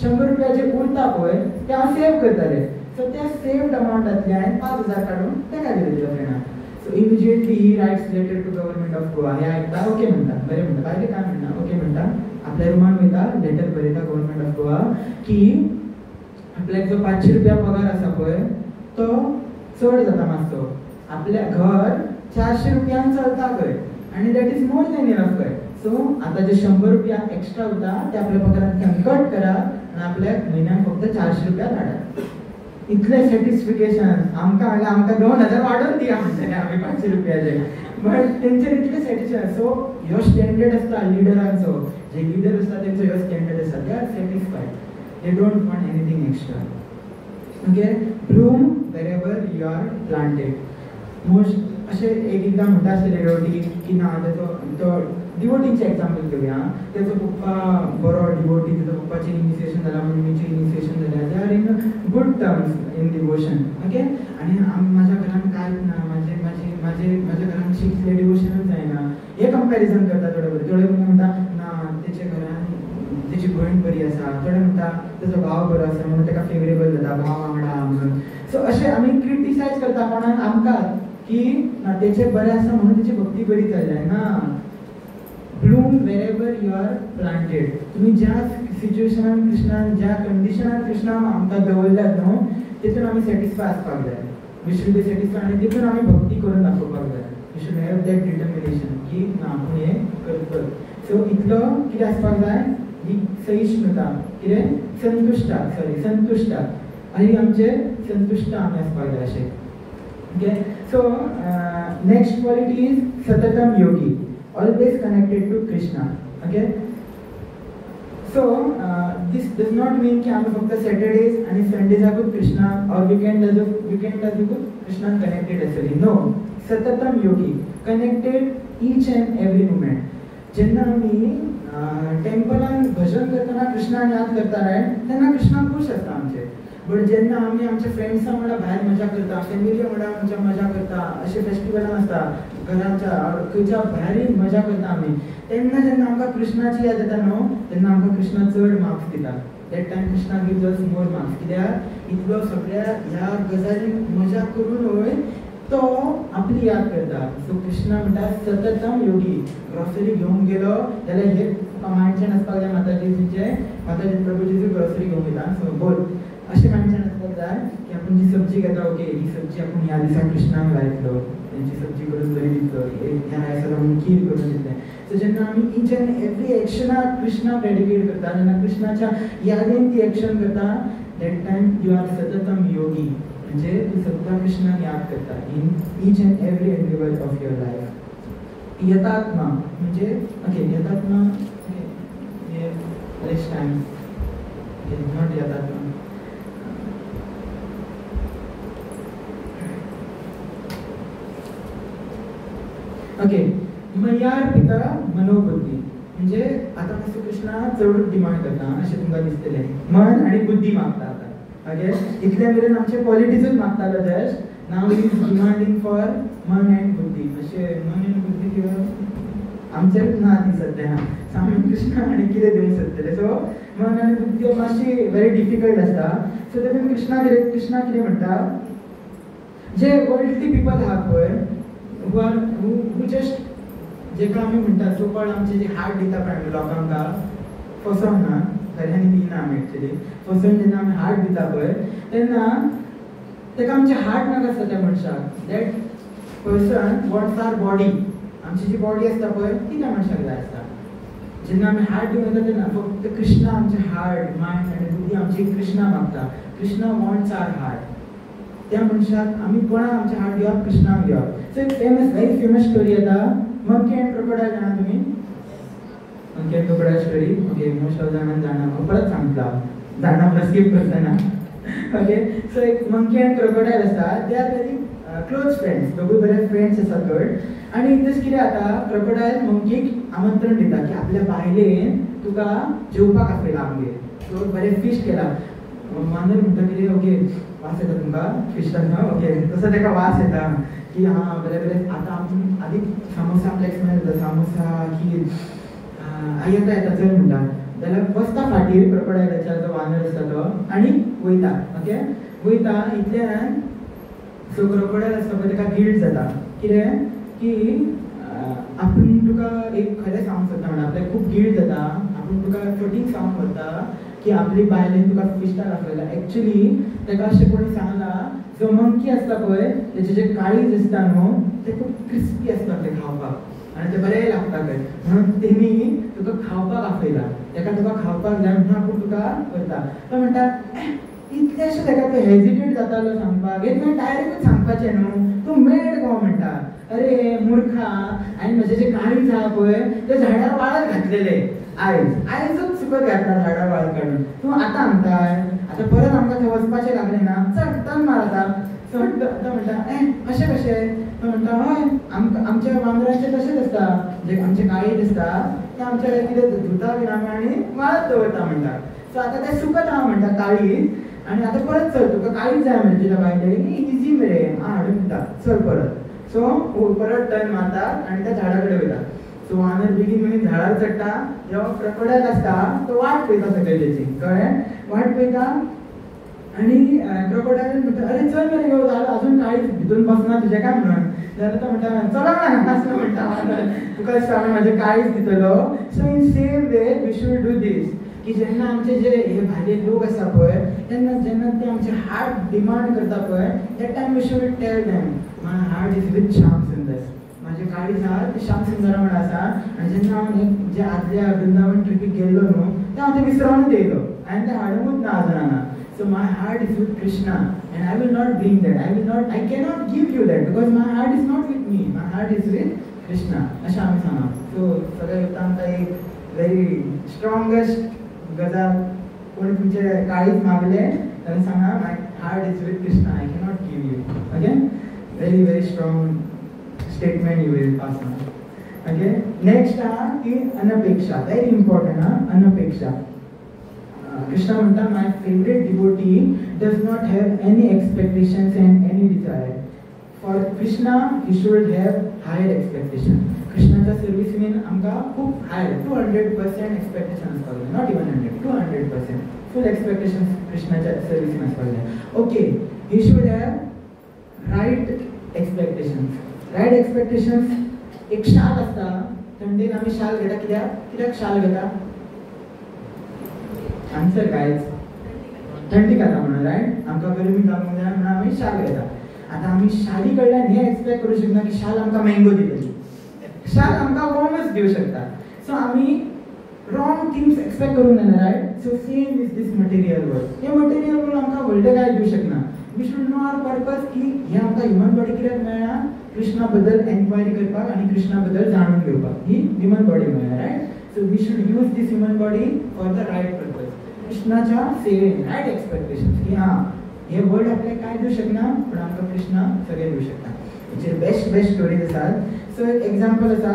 100 रुपया जे उरता पळय ते हांव सेव करतालें. सो त्या सेव्ड अमावंटांतले हांवें 5,000 काडून ताका दिले तुज्या फ्रेंडाक. So immediately he writes letter to government of Goa. हे आयकता ओके म्हणटा, बरें म्हणटा, बायले काय म्हणटा ओके म्हणटा, आपल्या रुमान वयता लेटर बरयता गव्हर्नमेंट ऑफ गोवा की आपल्याक जो 500 रुपया पगार आसा पळय तो चड जाता मातसो, आपल्या घर 400 रुपयान चलता खंय, आनी that is more than enough खंय. सो आता जे 100 रुपया एक्स्ट्रा होता ते आपल्या पगारांतल्यान कट करा आणि आपल्याक म्हयन्याक फक्त 400 रुपया धाडा. इतले सॅटिस्फिकेशन आमकां 2000 वाडोवन दिया म्हणटले आमी 500 रुपयाचे. बट तेंचेर इतले सॅटिस्फाय. सो ह्यो स्टँडर्ड आसता लिडरांचो, जे लिडर आसता तेंचो ह्यो स्टँडर्ड आसता. They are satisfied, they don't want anything extra. Okay, bloom wherever you are planted. Most असे एकदा म्हणटा आसतले डिवोटी की ना तो डिवोटीचे एक्झाम्पल घेवया. तेजो पप्पा बरो डिवोटी, तेजो पप्पाचें इनिशिएशन जालां, मम्मीचें इनिशिएशन जालें. They are in good terms in devotion. Okay, आनी म्हाज्या घरान कांयच ना, म्हाज्या घरान शिकले डिवोशनूच जायना. हे कंपॅरिजन करता थोडे बरे. थोडे म्हणटा ना तेच्या घरान तेची भयण बरी आसा, थोडे म्हणटा तेजो भाव बरो आसा म्हणून तेका फेवरेबल जाता भाव वांगडा म्हणून. सो अशें आमी क्रिटिसायज करता कोणाक आमकां की ना तेचे बरें आसा म्हणून तेची भक्ती बरी जाल्या. ना, bloom wherever you are planted. तुम्ही ज्या सिच्युएशनान कृष्णान, ज्या कंडिशनान कृष्णान आमकां दवरल्यात न्हू, तेतून आमी सॅटिस्फाय आसपाक जाय. वी शूड बी सॅटिस्फाय आनी तेतून आमी भक्ती करून दाखोवपाक जाय. We should have that determination की ना आपूण हें करतलो. सो इतलो कितें आसपाक जाय, ही सहिष्णुता, कितें संतुष्टा आनी आमचे संतुष्ट आमी आसपाक जाय अशें. Okay, so next quality is सततम योगी, always connected to Krishna. Okay, so this does not mean कि आम्ही फक्त Saturdays आणि Sundays आगून कृष्णा और weekend आगून कृष्णा connected असली. No, सततम Yogi, connected each and every moment. जेन्ना आम्ही टेम्पलान भजन करताना कृष्णा याद करता रे, तेन्ना कृष्णा खुश आसता आमचे. बट जेन्ना आमी आमच्या फ्रेंड्सां वांगडा भायर मजा करता, फॅमिली वांगडा आमच्या मजा करता, अशे फेस्टिवलां आसता घराच्या खंयच्या भायर मजा करता आमी, तेन्ना जेन्ना आमकां कृष्णाची याद येता न्हू, तेन्ना आमकां कृष्णा चड मार्क्स दिता. That time Krishna gives us more marks. कित्याक इतलो सगळ्या ह्या गजालींक मजा करूनय तो आपली याद करता. सो कृष्णा म्हणटा सततम योगी. ग्रॉसरी घेवंक गेलो जाल्यार हे मायंडसेट आसपाक जाय माताजी प्रभूजीची ग्रॉसरी घेवंक येता. सो बोल अशें मायंडसेट आसपाक जाय की आपूण जी सब्जी घेता, ओके ही सब्जी आपूण ह्या दिसा कृष्णाक लायतलो, तेंची सब्जी करून बरी दितलो, ह्या रायसाक आपूण खीर करून दितलें. सो जेन्ना आमी ईच एंड एवरी एक्शनाक कृष्णाक डेडिकेट करता, जेन्ना कृष्णाच्या यादीन ती एक्शन करता, दॅट टायम यू आर सततम योगी. म्हणजे तू सद्दां कृष्णाक याद करता in each and every interval of your life. यतात्मा म्हणजे ओके यतात्मा नेक्स्ट टायम नॉट यतात्मा. ओके, मयार्पिता मनोबुद्धी म्हणजे आता मातसो कृष्णा चडूच डिमांड करता अशें तुमकां दिसतलें. मन आनी बुद्धी मागता आतां. ओके, इतले मेरेन आमचे पॉलिटिक्सूच मागतालो just. Now is demanding for मन एंड बुद्धी. अशें मन एंड बुद्धी किंवा आमचेच ना ती सद्या सामकें कृष्णा आनी कितें दिवंक सोदतले. सो मन आनी बुद्धी मातशी व्हेरी डिफिकल्ट आसता. सो तेतून कृष्णा कितें म्हणटा, जे वर्ल्डली पीपल आहा पळय, who just जेका आमी म्हणटा सो कॉल्ड आमचे जे हार्ट दिता पळय आमी लोकांक फसोन ना, खऱ्यांनी दिना आमी एक्चुअली. फसोन जेन्ना आमी हार्ट दिता पळय तेन्ना तेका आमचे हार्ट नाका आसता त्या मनशाक. That person wants our body. आमची जी बॉडी आसता पळय ती त्या मनशाक जाय आसता. जेन्ना आमी हार्ट दिवन येता तेन्ना फक्त कृष्णा आमचे हार्ट, मायंड आनी बुद्धी आमची कृष्णा मागता. कृष्णा वॉन्ट्स आवर हार्ट. त्या मनशाक आमी कोणाक आमचे हार्ट दिवप, कृष्णाक दिवप. सो एक व्हेरी फेमस स्टोरी येता, मंकी अँड क्रोकोडायल. जाणा तुमी monkey and crocodile story? Okay, most of जाणांक जाणा. परत सांगता, जाणा म्हणून स्किप करतना. ओके, सो एक मंकी अँड क्रोकोडायल आसता. They R very close friends. दोगूय बरे फ्रेंड्स आसा चड. आनी दीस कितें जाता, क्रोकोडायल मंकीक आमंत्रण दिता की आपल्या बायलेन तुका जेवपाक आपयला आमगेर. सो बरें फिश केला. मांजर म्हणटा कितें, ओके वास येता तुमकां फिशाक? ओके, तसो ताका वास येता की हां बरें बरें. आतां आपूण आदीं सामोसा आपल्याक स्मेल येता, सामोसा खीर येता चल म्हणटा. जाल्यार बसता फाटीर क्रोकोडायलाच्या जो वानर आसता तो आनी वयता. ओके, वयता इतल्यान सो क्रोकोडायल आसता पळय ताका गिल्ट जाता. कितें की आपूण तुका एक खरें सांगूंक सोदता म्हणटा, आपल्याक खूब गिल्ट जाता. आपूण तुका फटींग सांगूंक सोदता की आपली बायलेन तुका फिशाक आपयला. एक्चुअली ताका अशें कोणी सांगला, जो मंकी आसता पळय तेचे जे काळीज आसता न्हू ते खूब क्रिस्पी आसता ते खावपाक. आनी तें बरें लागता खंय म्हणून तेमी तुका खावपाक आपयला तेका तुका खावपाक जाय म्हणून आपूण तुका करता तो म्हणटा इतलेशें तेका तो हेजिटेट जातालो सांगपाक एक तुवें डायरेक्टूच सांगपाचें न्हू तूं मेड गो म्हणटा अरे मुर्खा आनी म्हजें जें काळीज आहा पळय ते झाडार वाळत घातलेले आयजूच चुकत घातला झाडार वाळत काडून तूं आतां सांगताय आतां परत आमकां थंय वचपाचें लागलें ना चल टर्न मार आतां तो म्हणटा अशें कशें तो म्हणटा हय आमच्या वांगड्यांचें तशेंच आसता जे आमचे काळीज आसता ते आमच्या कितें धुता बीन आनी वाळत दवरता म्हणटा सो आतां तें सुकत आहा म्हणटा काळीज आनी आतां परत चल तुका काळीज जाय म्हणजे तुज्या बायलेक इजी मरे हाडून दिता चल परत सो परत टर्न मारतात आनी त्या झाडा कडेन वयता सो वानर बेगीन बेगीन झाडार चडटा जेव्हा क्रोकोडायल आसता तो वाट पळयता सकयल्याची कळ्ळें वाट पळयता आनी क्रोकोडायल म्हणटा अरे चल मरे गो अजून काळीज भितून बसना तुजें काय म्हणून जाल्यार तो म्हणटा चलक ना असं म्हणटा वानर तुका दिसता म्हाजें काळीज दितलो so in same way we should do this की जेन्ना आमचे जे हे भायले लोक आसा पळय तेन्ना जेन्ना ते आमचे हार्ट डिमांड करता पळय त्या time we should tell them my heart is with Shyam Sundar माझे काळीज आहा ते श्याम सुंदरा म्हणून आसा आनी जेन्ना हांव जे आदल्या वृंदावन ट्रिपीक गेल्लो न्हू ते हांव ते विसरोनूच येयलो हांवें तें हाडूंकूच ना अजून हांगा so my heart is with Krishna and I will not bring that I cannot give you that because my heart is not with me my heart is with Krishna अशें आमी सांगप सो सगळे आमकां एक व्हेरी स्ट्रॉंगेस्ट गजाल कोणी तुमचे काळीज मागले जाल्यार सांगा my heart is with Krishna I cannot give you okay very very strong statement you will pass on okay next आहा ती अनपेक्षा व्हेरी इम्पॉर्टंट हा अनपेक्षा कृष्णा म्हणटा my favourite devotee does not have any expectations and any desire for Krishna he should have higher expectation कृष्णाच्या सर्विसीन आमकां खूब हायर 200% एक्सपेक्टेशन आसपाक जाय नॉट इवन 200% फूल एक्सपेक्टेशन कृष्णाच्या सर्विसीन आसपाक जाय okay he should have right expectations एक शाल आसता थंडेन आमी शाल घेता कित्याक शाल घेता आन्सर गायज थंडी खाता म्हणून रायट आमकां गरमी जावंक जाय म्हणून आमी शाल घेता आतां आमी शाली कडल्यान हें एक्सपेक्ट करूं शकना की शाल आमकां मँगो दितली शाल आमकां वॉर्मच दिवं शकता सो आमी रॉंग थिंग्स एक्सपेक्ट करूंक जायना right so same is this material world हें मटेरियल वर्ल्ड आमकां व्हडलें कांय दिवं शकना we should know our purpose की हें आमकां ह्युमन बॉडी कित्याक मेळ्ळा कृष्णा बद्दल एन्क्वायरी करपाक आनी कृष्णा बद्दल जाणून घेवपाक ही ह्युमन बॉडी मेळ्ळा right so we should use this human body for the right purpose कृष्णाच्या सेवेन रायट एक्सपेक्टेशन की हां हे वर्ल्ड आपल्याक कांय दिवं शकना पूण आमकां कृष्णा सगळें दिवं शकता हेचेर बेस्ट स्टोरीज आसात सो एक एक्झाम्पल आसा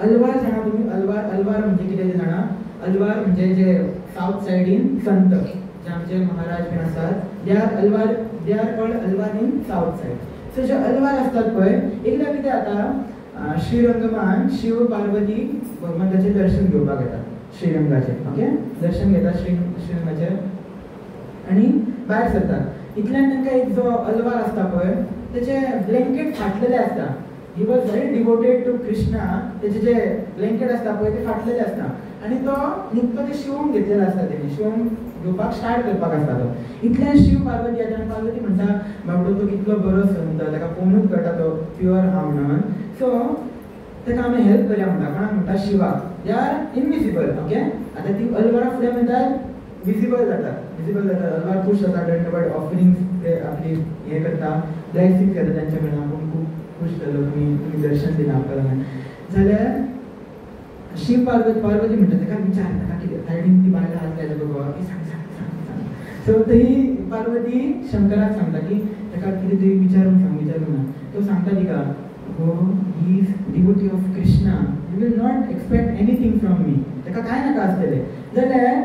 अलवार जाणा तुमी अलवार म्हणजे कितें जाणा अलवार म्हणजे जे साऊथ सायडीन संत जे आमचे महाराज बीन आसात they are called Alvar in south side so जे अलवार आसतात पळय एकदां कितें जाता श्रीरंगमान शिव पार्वती भगवंताचें दर्शन घेवपाक येतात श्रीरंगाचें ओके दर्शन घेतात श्रीरंगाचें आनी भायर सरतात इतल्यान तांकां एक जो अलवार आसता पळय तेचे ब्लँकेट फाटलेले आसता he was very devoted to Krishna तेचे जे ब्लँकेट आसता पळय ते फाटलेले आसता आनी तो निकतो ते शिवूंक घेतलेलो आसता तेणी शिवूंक घेवपाक स्टार्ट करपाक आसता तो इतल्यान शिव पार्वती येता आनी पार्वती म्हणटा बाबडो तो कितलो बरो संत ताका पळोवनूच कळटा तो प्युअर हा म्हणून सो ताका आमी हेल्प करया म्हणटा कोणाक म्हणटा शिवाक दे आर इनविजिबल ओके आतां ती अलवारा फुडें म्हणटात विजिबल जाता अलवार खूश जाता डेंटवर्ड ऑफरिंग्स आपली हें करता ब्लेसिंग्स घेता तेंच्या कडल्यान आपूण खूब खूश जालो तुमी दर्शन दिलां आमकां जाल्यार शिव पार्वती म्हणटा ताका विचार ताका कितें सायडीन ती बायलां आसलेली बाबा की सांग सो ही पार्वती शंकराक सांगता की ताका कितें तरी विचारून ना तो सांगता तिका go he is devotee of Krishna you will not expect anything from me ताका कांय नाका आसतलें जाल्यार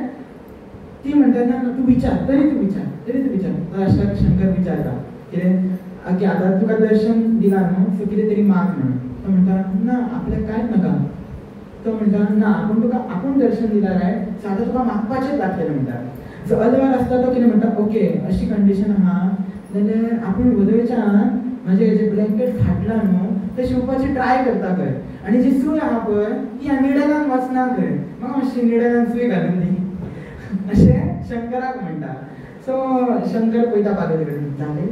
ती म्हणटा ना तूं विचार तरी तूं विचार अशा शंकर विचारता कितें ओके आतां तुका दर्शन दिलां न्हू सो कितें तरी माग म्हणून तो म्हणटा ना आपल्याक कांयच नाका तो म्हणटा ना आपूण दर्शन दिलां रायट सो आतां तुका मागपाचेंच लागतलें म्हणटा सो अलवार आसता तो कितें म्हणटा ओके अशी कंडिशन आहा जाल्यार आपूण वदळच्यान म्हाजें हेजें ब्लँकेट फाटलां न्हू तें शिवपाची ट्राय करता खंय आनी जी सूय आहा पळय ती ह्या निडलान वचना खंय म्हाका मातशी निडलान सूय घालून दी अशें शंकराक म्हणटा सो शंकर पळयता पार्वती कडेन जालें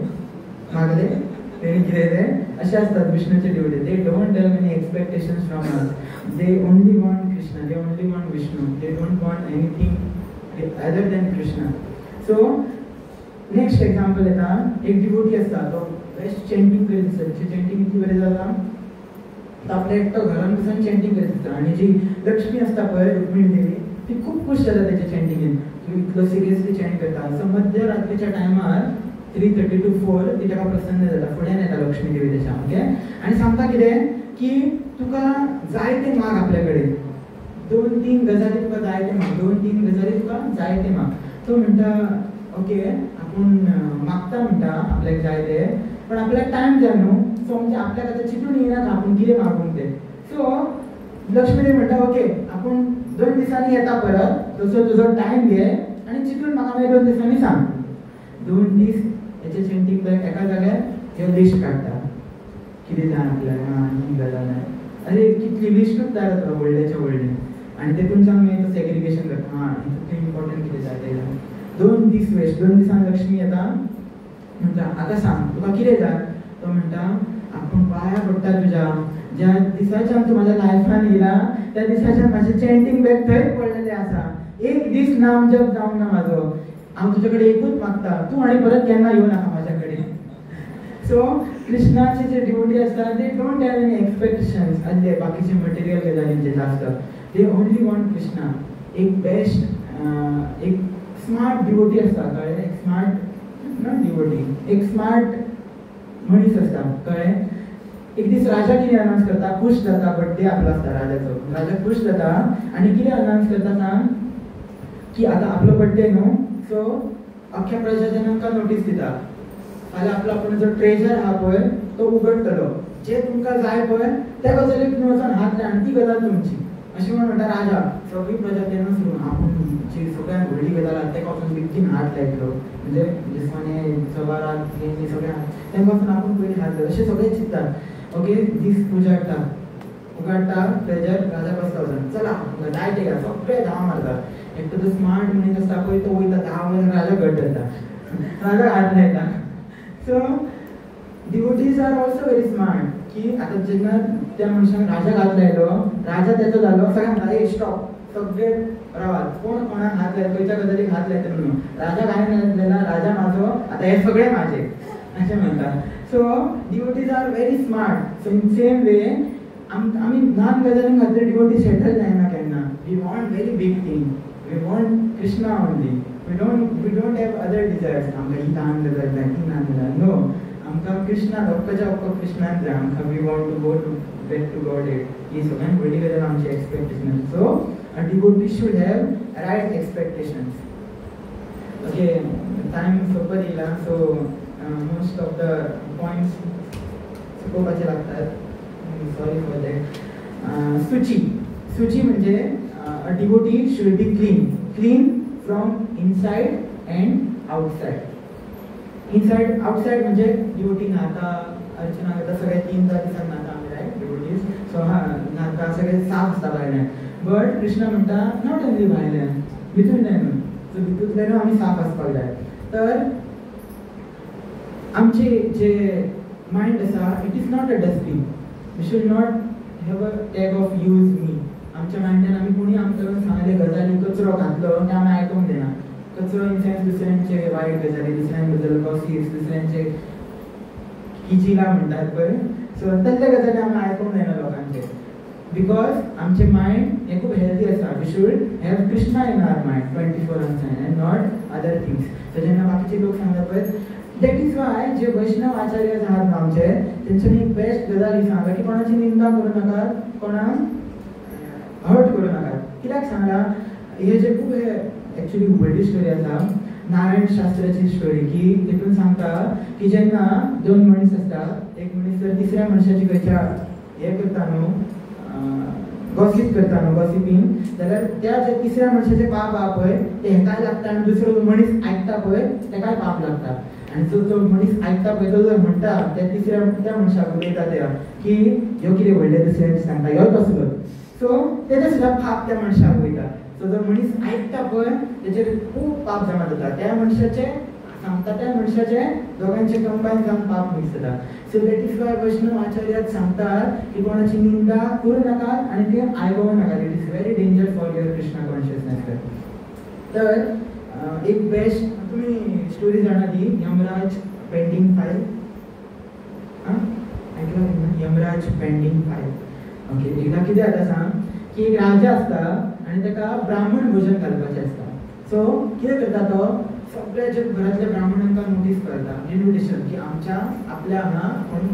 मागलें तेणी कितें तें असे असतात विष्णूचे devotee. They don't have any expectations from us. They only want Krishna, they only want Vishnu, they don't want anything other than Krishna. So next example येता, एक डिवोटी असता तो बेस्ट चेंटिंग करीत असता. चेंटिंग इतली बरें जाता तो आपल्या एकटो घरान बसून चेंटिंग करीत असता. आणि जी लक्ष्मी असता पळय रुक्मिणी देवी ती खूप खुश जाता त्याच्या चेंटिंगेन. इतलो सिरियसली चेंट करता. सो मध्यरात्रीच्या टायमार 3:30 to 4 ती ताका प्रसन्न जाता. फुड्यान येता लक्ष्मी देवी त्याच्या. ओके. आणि सांगता कितें की तुका जायते माग आपल्या कडेन, 2-3 गजाली तुका जायते माग, 2-3 गजाली तुका जायते माग. तो म्हणटा ओके आपूण मागता म्हणटा आपल्याक जाय ते, पण आपल्याक टायम जाय न्हू. सो म्हणजे आपल्याक आतां चिंतून येयना आपूण कितें मागूंक ते. सो लक्ष्मी देवी म्हणटा ओके आपूण 2 दिसांनी येता परत, तसो तुजो टायम घे आनी चिंतून म्हाका मागीर 2 दिसांनी सांग. 2 दीस हेचे चेंटिंग बॅग एका जाग्यार ह्यो लिस्ट काडटा कितें जाय आपल्याक. ही गजाल जाय. अरे कितली लिस्टूच तयार जाता व्हडलेच्या व्हडली. आनी तेतूनच्यान मागीर तो सेग्रिगेशन करता. हितूंतलें इम्पॉर्टंट कितें जाय तें जाय. 2 दीस वेस्ट. 2 दिसान लक्ष्मी येता म्हणटा आतां सांग तुका कितें जाय. तो म्हणटा आपूण पांया पडटा तुज्या, ज्या दिसाच्यान तूं म्हाज्या लायफान येयला त्या दिसाच्यान म्हाजें चेंटिंग बॅग थंयच पडलेलें आसा. एक दीस नाम जप जावंक ना म्हाजो. हांव तुजे कडेन एकूच मागता तूं आनी परत केन्ना येवं नाका म्हाज्या कडेन. सो कृष्णाचे जे डिवोटी असता they don't have any expectations आदले बाकीचे मटेरियल गजालींचे जास्त. They only want Krishna. एक बेस्ट एक स्मार्ट डिवोटी असता कळ्ळें. एक स्मार्ट नॉट डिवोटी, एक स्मार्ट मनीस असता कळ्ळें. एक दीस राजा कितें अनाउन्स करता, खुश जाता, बर्थडे आपलो आसता राजाचो. राजा खुश जाता आनी कितें अनाउन्स करता सांग की आतां आपलो बर्थडे न्हू. सो अख्ख्या प्रजाजनांका नोटीस दिता फाल्यां आपलो आपूण जो ट्रेजर आहा पळय तो उगडटलो. जे तुमकां जाय पळय त्या गजालीक तुमी वचून हात लाय आनी ती गजाल तुमची. अशें म्हणून म्हणटा राजा. सगळी प्रजा तेन्ना सुरू आपूण जी सगळ्यान व्हडली गजाल आसा तेका वचून बेगीन हात लायतलो. म्हणजे जिस्माने जवारात हें सगळ्या तेंका वचून आपूण पयलीं हात लायतलो अशें सगळे चिंततात. ओके. दीस उगाडटा ट्रेजर. राजा बसता वचून चला लायट घाल. सगळे धांव मारतात. एक तो स्मार्ट मनीस आसता पळय तो वयता धांव मारून राजा घट जाता. राजा हात लायता. So devotees are also very smart की आतां जेन्ना त्या मनशान राजा हात लायलो, राजा तेचो जालो, सगळ्यांक ए स्टॉप सगळे रावात. कोण कोणाक हात लायता खंयच्या गजालीक हात लायता म्हणून. राजा काय लायला राजा म्हाजो आतां हे सगळे म्हाजे अशें म्हणटा. So devotees are very smart. So in same way आमी ल्हान गजालीं खातीर डिवोटी सेटल जायना केन्ना. We want very big thing. We want Krishna only. We don't have other desires. आमकां ही ल्हान गजाल जाय ती ल्हान गजाल नो. आमकां कृष्णा अख्खोच्या अख्खो कृष्णान जाय. आमकां we want to go to back to god. ही सगळ्यान व्हडली गजाल आमची expectation. So a devotee should have right expectations. Okay. Time सोंपत येयला. So most of the points चुकोवपाचे लागतात. Sorry for that. सुची म्हणजे a devotee should be clean from inside and outside. Inside outside म्हणजे डिवोटी न्हाता, अर्चना करता, सगळे 3 दिसांक न्हाता आमी रायट डिवोटीज. सो न्हाता सगळे साफ आसता भायल्यान. बट कृष्णा म्हणटा नॉट ओनली भायल्यान, भितूंतल्यान. सो भितूंतल्यान आमी साफ आसपाक जाय. तर आमचे जे मायंड आसा it is not a dustbin. We should not have a tag of use me. आमच्या मायंडान आमी कोणी आमकां सांगले गजाली कचरो घातलो ते आमी आयकूंक दिना. कचरो इन सेन्स दुसऱ्यांचे वायट गजाली, दुसऱ्यांबद्दल गॉसिप्स, दुसऱ्यांचे किचिला म्हणटात पळय. सो तसले गजाली आमी आयकूंक जायना लोकांचे. बिकॉज आमचे मायंड हे खूब हेल्दी आसा. We should have Krishna in our mind 24/7 and not other things. So जेन्ना बाकीचे लोक सांगतात पळय दॅट इज वाय जे वैष्णव आचार्य आहात आमचे तेंच्यांनी एक बेस्ट गजाल ही सांगला की कोणाची निंदा करूं नाका, कोणाक हर्ट करूं नाका. कित्याक सांगला हे जे खूब हे एक्चुअली व्हडली स्टोरी आसा नारायण शास्त्राची स्टोरी की तितून सांगता की जेन्ना 2 मनीस आसतात, एक मनीस जर तिसऱ्या मनशाची खंयच्या हे करता न्हू गॉसिप करता न्हू गॉसिपींग, जाल्यार त्या जे तिसऱ्या मनशाचे पाप आहा पळय ते हेकाय लागता आनी दुसरो मनीस आयकता पळय तेकाय पाप लागता. आनी जो मनीस आयकता पळय तो जर म्हणटा त्या मनशाक उलयता त्या की ह्यो कितें व्हडले दुसऱ्यांचे सांगता ह्यो कसलो, सो तेजे सुद्दां पाप त्या मनशाक वयता. सो जो मनीस आयकता पळय तेचेर खूब पाप जमा जाता. त्या मनशाचे सांगता त्या मनशाचे दोघांचे कंबाईन जाऊन पाप मिक्स जाता. सो दॅट इज वाय वैष्णव आचार्यात सांगतात की कोणाची निंदा करू नका आणि ते आयगवू नका. It is very danger for your Krishna consciousness. तर एक बेस्ट तुम्ही स्टोरी जाणा ती यमराज पेंडिंग फाईल ऐकलं यमराज पेंडिंग फाईल. ओके एकदा कितें जाता सांग की एक राजा असता आणि ताका ब्राह्मण भोजन घालपाचें असता. सो कितें करता तो सगळ्या जगभरातल्या ब्राह्मणांका नोटीस करता इन्विटेशन की आमच्या आपल्या हांगा कोण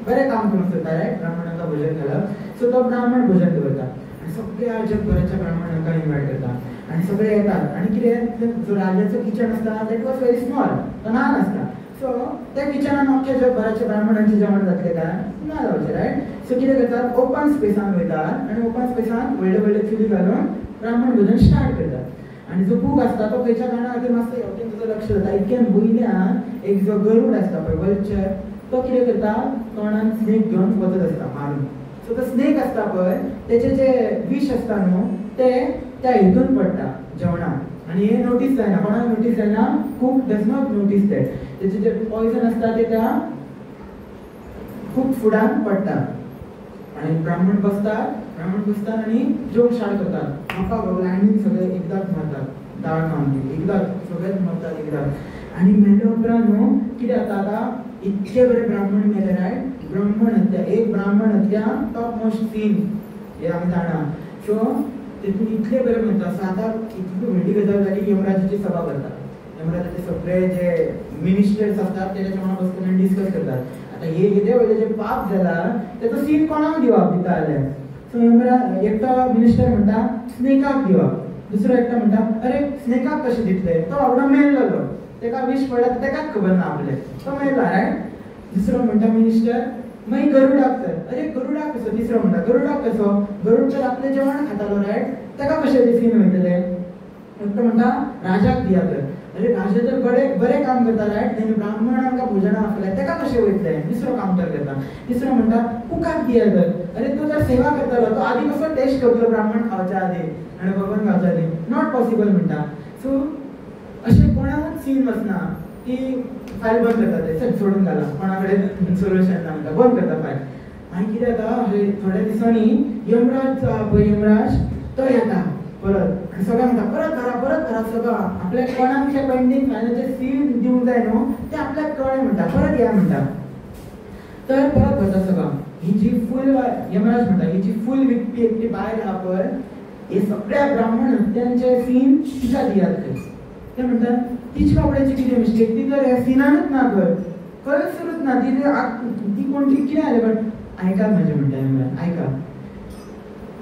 बरें काम करून करता रायट ब्राह्मणांका भोजन घालप. सो तो ब्राह्मण भोजन दवरता आनी सगळ्या जगभराच्या ब्राह्मणांका इन्वायट करता आनी सगळे येतात. आनी कितें जो राजाचो किचन असता दॅट वॉज व्हेरी स्मॉल तो ल्हान असता. सो त्या किचनान अख्ख्या जगभराच्या ब्राह्मणांचें जेवण जातलें काय ना जावचें रायट. सो कितें करतात ओपन स्पेसान वयतात आनी ओपन स्पेसान व्हडले व्हडले चुली घालून ब्राह्मण भोजन स्टार्ट करतात. आनी जो कूक असता तो खंयच्या कारणान खातीर मातसो हेवटेन तुजो लक्ष जाता. इतक्यान वयल्यान एक जो गरुड असता पळय वल्चर तो कितें करता तोंडान स्नेक घेवन वचत असता मारून. सो तो स्नेक असता पळय तेचे जे विश असता न्हू ते त्या हितून पडटा जेवणाक आनी हे नोटीस जायना कोणाक नोटीस जायना. Cook does not notice that. तेचे जे पॉयझन असता ते त्या खूब फुडान पडटा आनी ब्राह्मण बसतात आनी जेवण स्टार्ट करतात. म्हाका लायनीन सगळे एकदांच मारतात दाळ खावन एकदांच सगळेच मारतात एकदांच. आनी मेल्या उपरांत न्हू कितें जाता आतां इतके बरे ब्राह्मण मेले रायट. ब्राह्मण हत्या एक ब्राह्मण हत्या टॉप मोस्ट सीन हे आमी जाणा. सो तेतून इतले बरे म्हणटा. सो आतां इतली व्हडली गजाल जाली की यमराजाची सभा करतात. यमराजाचे सगळे जे मिनिस्टर्स असतात ते तेच्या वांगडा बसतात आनी डिस्कस करतात. आतां हे येदे व्हडले जे पाप जाला तेचो सीन कोणाक दिवप दिता जाल्यार. सो यमराज एकटो मिनिस्टर म्हणटा स्नेकाक दिवप. दुसरो एकटो म्हणटा अरे स्नेकाक कशें दितले तो बाबडो मेल्लो तेका विश पडला तेकाच खबर ना आपले तो मेल्ला रायट. दुसरो म्हणटा मिनिस्टर मागीर गरुडाक तर अरे गरुडाक कसो. तिसरो म्हणटा गरुडाक कसो गरुड तर आपलें जेवण खातालो रायट तेका कशें दिसीन वयतले. एकटो म्हणटा राजाक दिया तर अरे राजा तर बरें काम करता रायट तेणी ब्राह्मणांका भोजनां आपल्या तेका कशें वयतले. दुसरो काउंटर करता. तिसरो म्हणटा कुकाक दिया तर अरे तो जर सेवा करतालो तो आदी कसो टेस्ट करतलो ब्राह्मण खावच्या आदी आनी भगवान खावच्या आदी नॉट पॉसिबल म्हणटा. सो अशें कोणाकूच सीन वचना की फायल बंद करता ते सर सोडून घाला कोणा कडेन सोल्युशन ना म्हणटा बंद करता फायल. आनी कितें जाता थोड्या दिसांनी यमराज तो येता परत आनी सगळ्यांक म्हणटा परत घरा सगळं आपल्या कोणाक जे पेंडींग फायलाचे सीन दिवंक जाय न्हू ते आपल्याक कळ्ळें म्हणटा परत या म्हणटा. तर परत भरता सगळं. ही जी फूल यमराज म्हणटा ही जी फूल विकपी एकटी बायल आहा पळय हे सगळ्या ब्राह्मण हत्यांचे सीन तिका दियात खंय. ते म्हणटात तिची बाबड्याची कितें मिस्टेक ती तर ह्या सिनानूच ना खंयच सुरूच ना ती कोण कितें जालें पण आयकात म्हाजें म्हणटा यमराज आयका.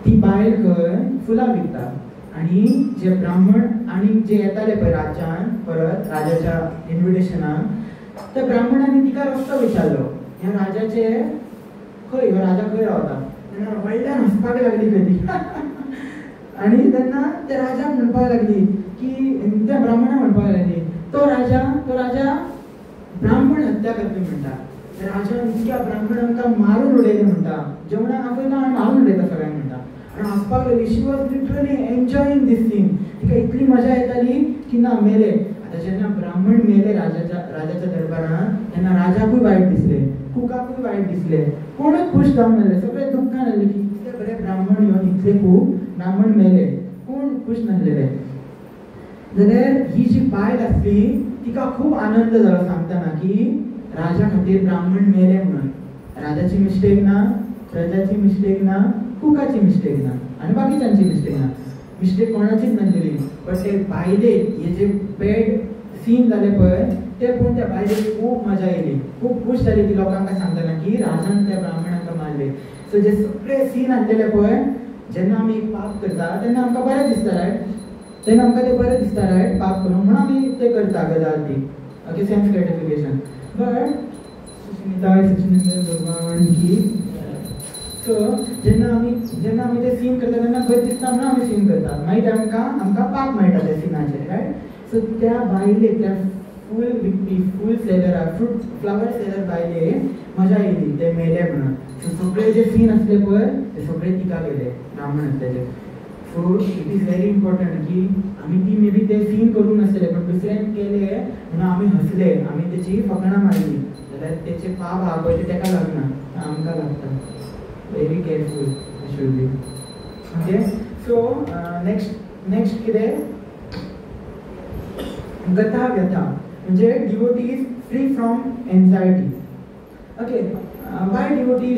ती बायल खंय फुलां विकता आनी जे ब्राह्मण आनी जे येताले पळय राज्यान परत राजाच्या इन्विटेशनाक त्या ब्राह्मणांनी तिका रस्तो विचारलो ह्या राजाचे खंय हो राजा खंय रावता. तेन्ना वयल्यान हसपाक लागली खंय ती आनी तेन्ना त्या राजाक म्हणपाक लागली की त्या ब्राह्मणाक म्हणपाक लागली तो राजा ब्राह्मण हत्या करपी म्हणटा. त्या राजान इतक्या ब्राह्मणांका मारून उडयले म्हणटा जेवणाक आपयता आनी मारून उडयता सगळ्यांक म्हणटा. आनी हसपाक लागली. She was literally enjoying this scene. तिका इतली मजा येताली की ना मेले. आतां जेन्ना ब्राह्मण मेले राजाच्या दरबारान तेन्ना राजाकूय वायट दिसलें कुकाकूय वायट दिसलें कोणूच खूश जावंक नासलें. सगळे दुख्खान आसले की इतले बरे ब्राह्मण येवन इतले खूब ब्राह्मण मेले कोण खूश नासलेले. जाल्यार ही जी बायल आसली तिका खूब आनंद जालो सांगतना की राजा खातीर ब्राह्मण मेले म्हणून. राजाची मिस्टेक ना प्रजाची मिस्टेक ना कुकाची मिस्टेक ना आनी बाकीच्यांची मिस्टेक ना. मिस्टेक कोणाचीच नासलेली. बट ते बायलेक हे जे बॅड सीन जाले पळय ते पळोवन त्या बायलेक खूब मजा येयली खूब खूश जाली ती लोकांका सांगतना की राजान त्या ब्राह्मणांका मारले. सो जे सगळे सीन आसलेले पळय जेन्ना आमी एक पाप करता तेन्ना आमकां बरें दिसता रायट. तेन्ना आमकां ते बरें दिसता रायट पाप करून म्हणून आमी ते करता गजाल ती ओके सेल्फ ग्रेटिफिकेशन. बट भगवान की सो जेन्ना आमी ते सीन करता तेन्ना बरें दिसता म्हणून आमी सीन करता मागीर आमकां पाप मेळटा त्या सिनाचे रायट. सो त्या बायलेक त्या फूल विकपी फूल सेलराक फ्लावर सेलर बायले मजा येयली ते मेले म्हणून. सो सगळे जे सीन आसले पळय ते सगळे तिका गेले ब्राह्मण आसलेले. So it is very important की आम्ही ती मे बी ते सीन करून नसले पण दुसऱ्यान केले म्हणून आम्ही हसले आम्ही त्याची फकाणां मारली जाल्यार त्याचे पाप हा पळय ते ताका लागना आमकां लागता very careful should be okay so next कितें गथा व्यथा म्हणजे devotee is free from anxiety okay why devotee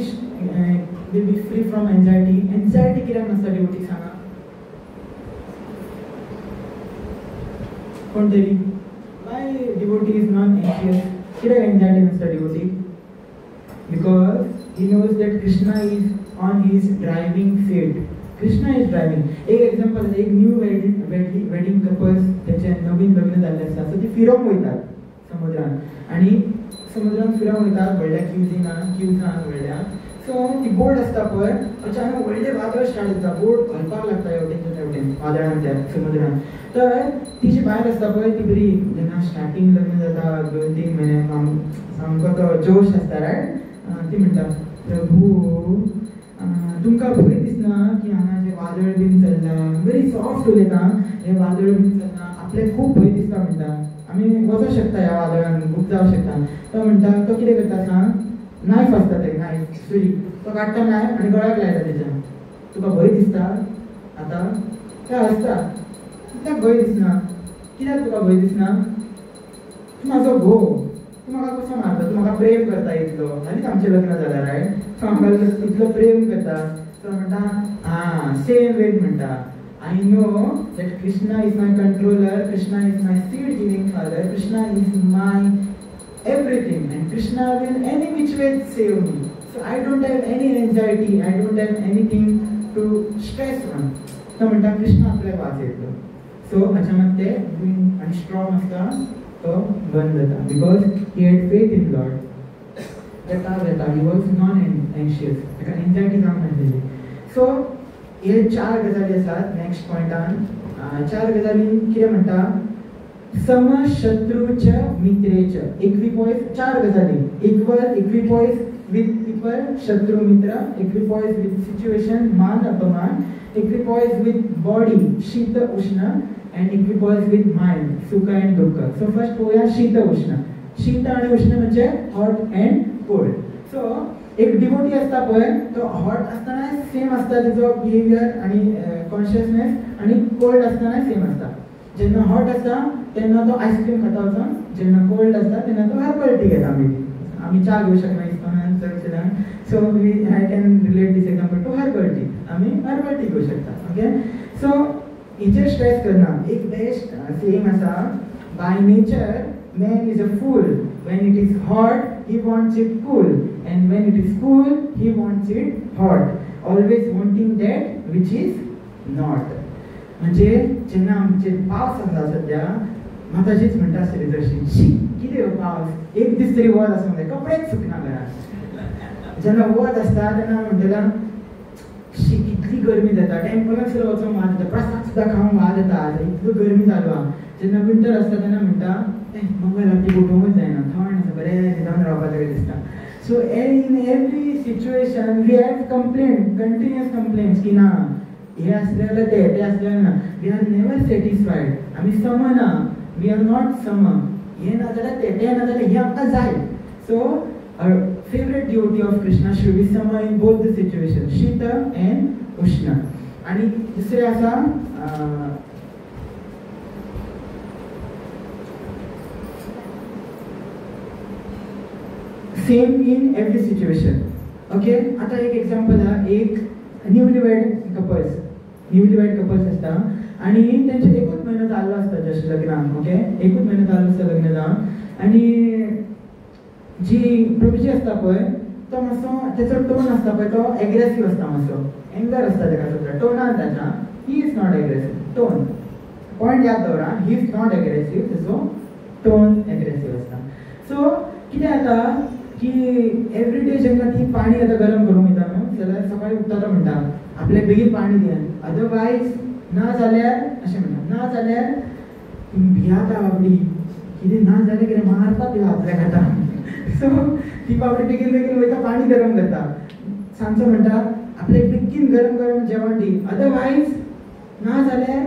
will be free from anxiety कित्याक नसता डिवोटी सांगा कोण तरी why devotee is non anxious कित्याक एन्झायटी नसता devotee because he knows that Krishna is on his driving seat Krishna is driving एक example एक new wedding couples त्याचे नवीन लग्न जाल्ले आसता सो ती फिरोंक वयतात समुद्रान आणि समुद्रान फिरोंक वयतात व्हडल्या क्युजान व्हडल्या सो ती बोट आसता पळय अचानक व्हडले वादळ स्टार्ट जाता बोट घालपाक लागता हेवटेन तेवटेन वादळान त्या समुद्रान तर ती जी बायल आसता पळय ती बरी जेन्ना स्टार्टींग लग्न जाता 2-3 म्हयने सामको तो जोश आसता रायट ती म्हणटा प्रभू तुमकां भंय दिसना की हांगा जे वादळ बीन चल्ला व्हेरी सॉफ्ट उलयता हे वादळ बीन चल्ला आपल्याक खूब भंय दिसता म्हणटा आमी वचूंक शकता ह्या वादळान खूब जावंक शकता तो म्हणटा तो कितें करता सांग नायफ आसता ते नायफ सुरी तो काडटा नायफ आनी गळ्याक लायता तेच्या तुका भंय दिसता आतां काय हसता कित्याक भंय दिसना कित्याक तुका भंय दिसना तूं म्हाजो घोव तूं म्हाका कसो मारता तूं म्हाका प्रेम करता इतलो आनीच आमचें लग्न जालां रायट तूं म्हाका इतलो प्रेम करता तो म्हणटा सेम वेट म्हणटा I know that Krishna is my controller, Krishna is my seed-giving father, Krishna is my everything and Krishna will any which way save me. So I don't have any anxiety, I don't have anything to stress on. तो म्हणटा कृष्ण आपल्याक वाचयतलो so हाच्या मध्ये आनी strong आसता तो बंद जाता because he had faith in Lord येता ही वॉज नॉन एन्शियस ताका एन्झायटी जावंक नासलेली सो हे 4 गजाली आसात नेक्स्ट पॉइंटान 4 गजाली कितें म्हणटा समशत्रूच मित्रेच इक्विपॉइज 4 गजाली इक्विपॉइज विथ पीपल शत्रु मित्र इक्विपॉइज विथ सिच्युएशन मान अपमान इक्विपॉइज विथ बॉडी शीत उष्ण and equipoise with mind sukha and dukkha so first poya shita ushna shita आणि उष्ण म्हणजे hot and cold so एक डिवोटी असता पळय तो हॉट असताना सेम असता त्याचो बिहेवियर आणि कॉन्शियसनेस आणि कोल्ड असताना सेम असता जेन्ना हॉट असता तेन्ना तो आईस्क्रीम खाता वचून जेन्ना कोल्ड असता तेन्ना तो हर्बल टी घेता आमी च्या घेवं शकना इस्कोनान चडशें so I can relate this example to herbal tea आमी हर्बल टी घेवं शकता ओके सो हेचेर स्ट्रेस करना एक बेस्ट सेम आसा by nature man is a fool when it is hot he wants it cool and when it is cool he wants it hot always wanting that which is not म्हणजे जेन्ना आमचे पावस आसा सद्या म्हाका अशीच म्हणटा आसतली तशी शी कितें हो पावस एक दीस तरी वत आसूंक जाय कपडेच सुकना घरांत जेन्ना वत आसता तेन्ना म्हणटलें शी कितली गरमी जाता टेम्पलाक सुद्दां वचोंक वाज जाता प्रसाद सुद्दां खावंक वाज येता इतलो गरमी जालो आहा जेन्ना विंटर आसता तेन्ना म्हणटा मंगळ राती उठोवंकच जायना थंड आसा बरें न्हिदोन रावपाक जाय दिसता so in every situation we have continuous complaints की ना हे असले जाल्यार ते असले ना वी आर नेवर सॅटिस्फायड आमी सम ना वी आर नॉट सम हे ना जाल्यार ते ना जाल्यार हे आमकां जाय so favourite devotee of Krishna should be सम इन बोथ द सिच्युएशन शीत एंड उष्ण आणि दुसरे आसा same in every situation okay आता एक एक्झाम्पल हा एक न्यूलीवेड कपल्स असता आणि त्यांचे एकूच महिना चाललो असता जस्ट लग्नाक ओके एकूच महिना चालू असता लग्न जावन आणि जी प्रभूजी असता पळय तो मातसो त्याचो टोन असता पळय तो एग्रेसिव्ह असता मातसो एंगर असता तेका सुद्दां टोनान ताच्या he is not aggressive tone point याद दवरा ही इज नॉट एग्रेसिव्ह तेचो टोन एग्रेसिव्ह असता सो कितें जाता की एवरीडे जेन्ना ती पाणी आता गरम करूंक येता न्हू जाल्यार सकाळी उठता तो म्हणटा आपल्याक बेगीन पाणी दियात अदरवायज ना जाल्यार अशें म्हणटा ना जाल्यार भियाता बाबडी कितें ना जाल्यार कितें मारता त्यो आपल्याक आतां सो ती बाबडी बेगीन वयता पाणी गरम करता सांजचो म्हणटा आपल्याक बेगीन गरम जेवण दी अदरवायज ना जाल्यार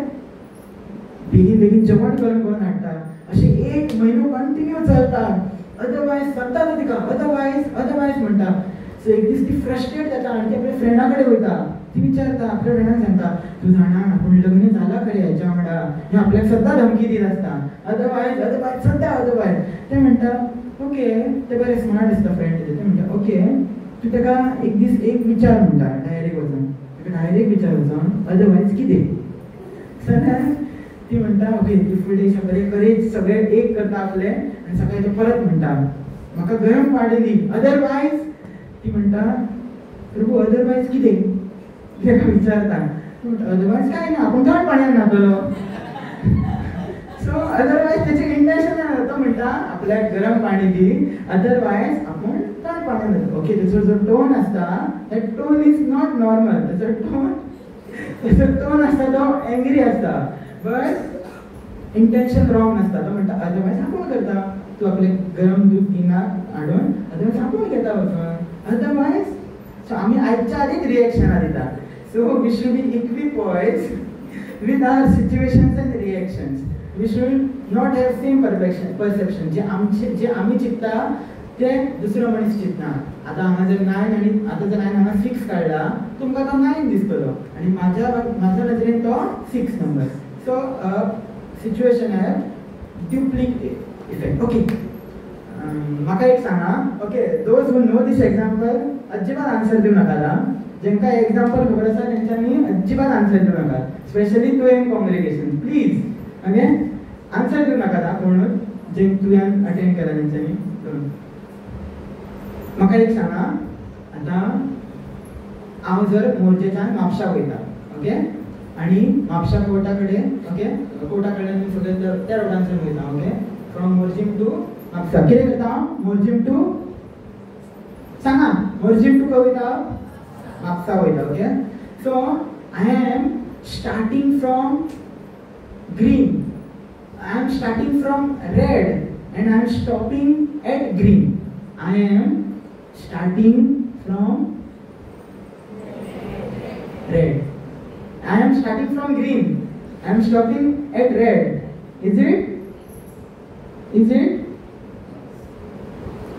बेगीन बेगीन जेवण करून करून हाडटा. अशें 1 म्हयनो कंटिन्यू चलता. अदरवायज सद्दां तिका अदरवायज म्हणटा. सो एक दीस ती फ्रस्ट्रेट जाता आनी ती आपल्या फ्रेंडा कडेन वयता. ती विचारता आपल्या फ्रेंडाक सांगता, तूं जाणा पूण लग्न जाला खरें हेच्या वांगडा, हें आपल्याक सद्दां धमकी दीत आसता. अदरवायज सद्दां अदरवायज. ते म्हणटा ओके, ते बरें स्मार्ट आसता फ्रेंड ते म्हणटा ओके तूं ताका एक दीस एक विचार म्हणटा डायरेक्ट वचून, ताका डायरेक्ट विचार वचून अदरवायज कितें. जाल्यार ती म्हणटा ओके ती फूल डे बरें करेज सगळें एक करता आपलें आनी सकाळी तो परत म्हणटा म्हाका गरम पाणी दी. अदरवायज ती म्हणटा प्रभू अदरवायज कितें ताका विचारता. अदरवायज काय ना आपूण थंड पाण्यान न्हातलो. सो अदरवायज तेचे इंटेंशन तो म्हणटा आपल्याक गरम पाणी दी, अदरवायज आपूण थंड पाण्यान न्हातलो. ओके तेचो जो टोन आसता that tone is not normal. तेचो टोन आसता तो एंग्री आसता बट इंटेंशन रॉंग आसता. तो म्हणटा अदरवायज आपूण करता, तूं आपले गरम दूध दिना हाडून अदरवायज आपूण घेता वचून अदरवायज. सो आमी आयच्या आदींच रिएक्शनां दिता. So we should be equipoised with our situations and reactions. We should not have same perception. जे आमी चिंतता ते दुसरो मनीस चिंतना. आतां हांगा जर 9 आनी आतां जर हांवें हांगा 6 काडला तुमकां तो 9 दिसतलो आनी म्हाज्या नजरेन तो 6 number. So situation have duplicate effect. Okay म्हाका एक सांगा. Okay those who know this example अजिबात आन्सर दिवं नाका. जेंकां एग्जाम्पल खबर आसा तेंच्यांनी अजिबात आन्सर दिवं नाका. स्पेशली तुवें कॉंग्रिगेशन प्लीज. ओके आन्सर दिवं नाका कोणूच जे तुवें अटेंड केला तेंच्यांनी. म्हाका एक सांगा. आतां हांव जर मोरजेच्यान म्हापशां वयता ओके आनी म्हापशां कोर्टा कडेन ओके कोर्टा कडेन सगळे त्या रोडांतल्यान वयता okay from Morjim to Mapusa. कितें करता हांव मोरजीम टू सांगा मोरजीम टू खंय वयता म्हापसा वयता okay. So I am starting from green, I am starting from red and I am stopping at green. I am starting from red. I am starting from green. I am stopping at red. Is it? Is it?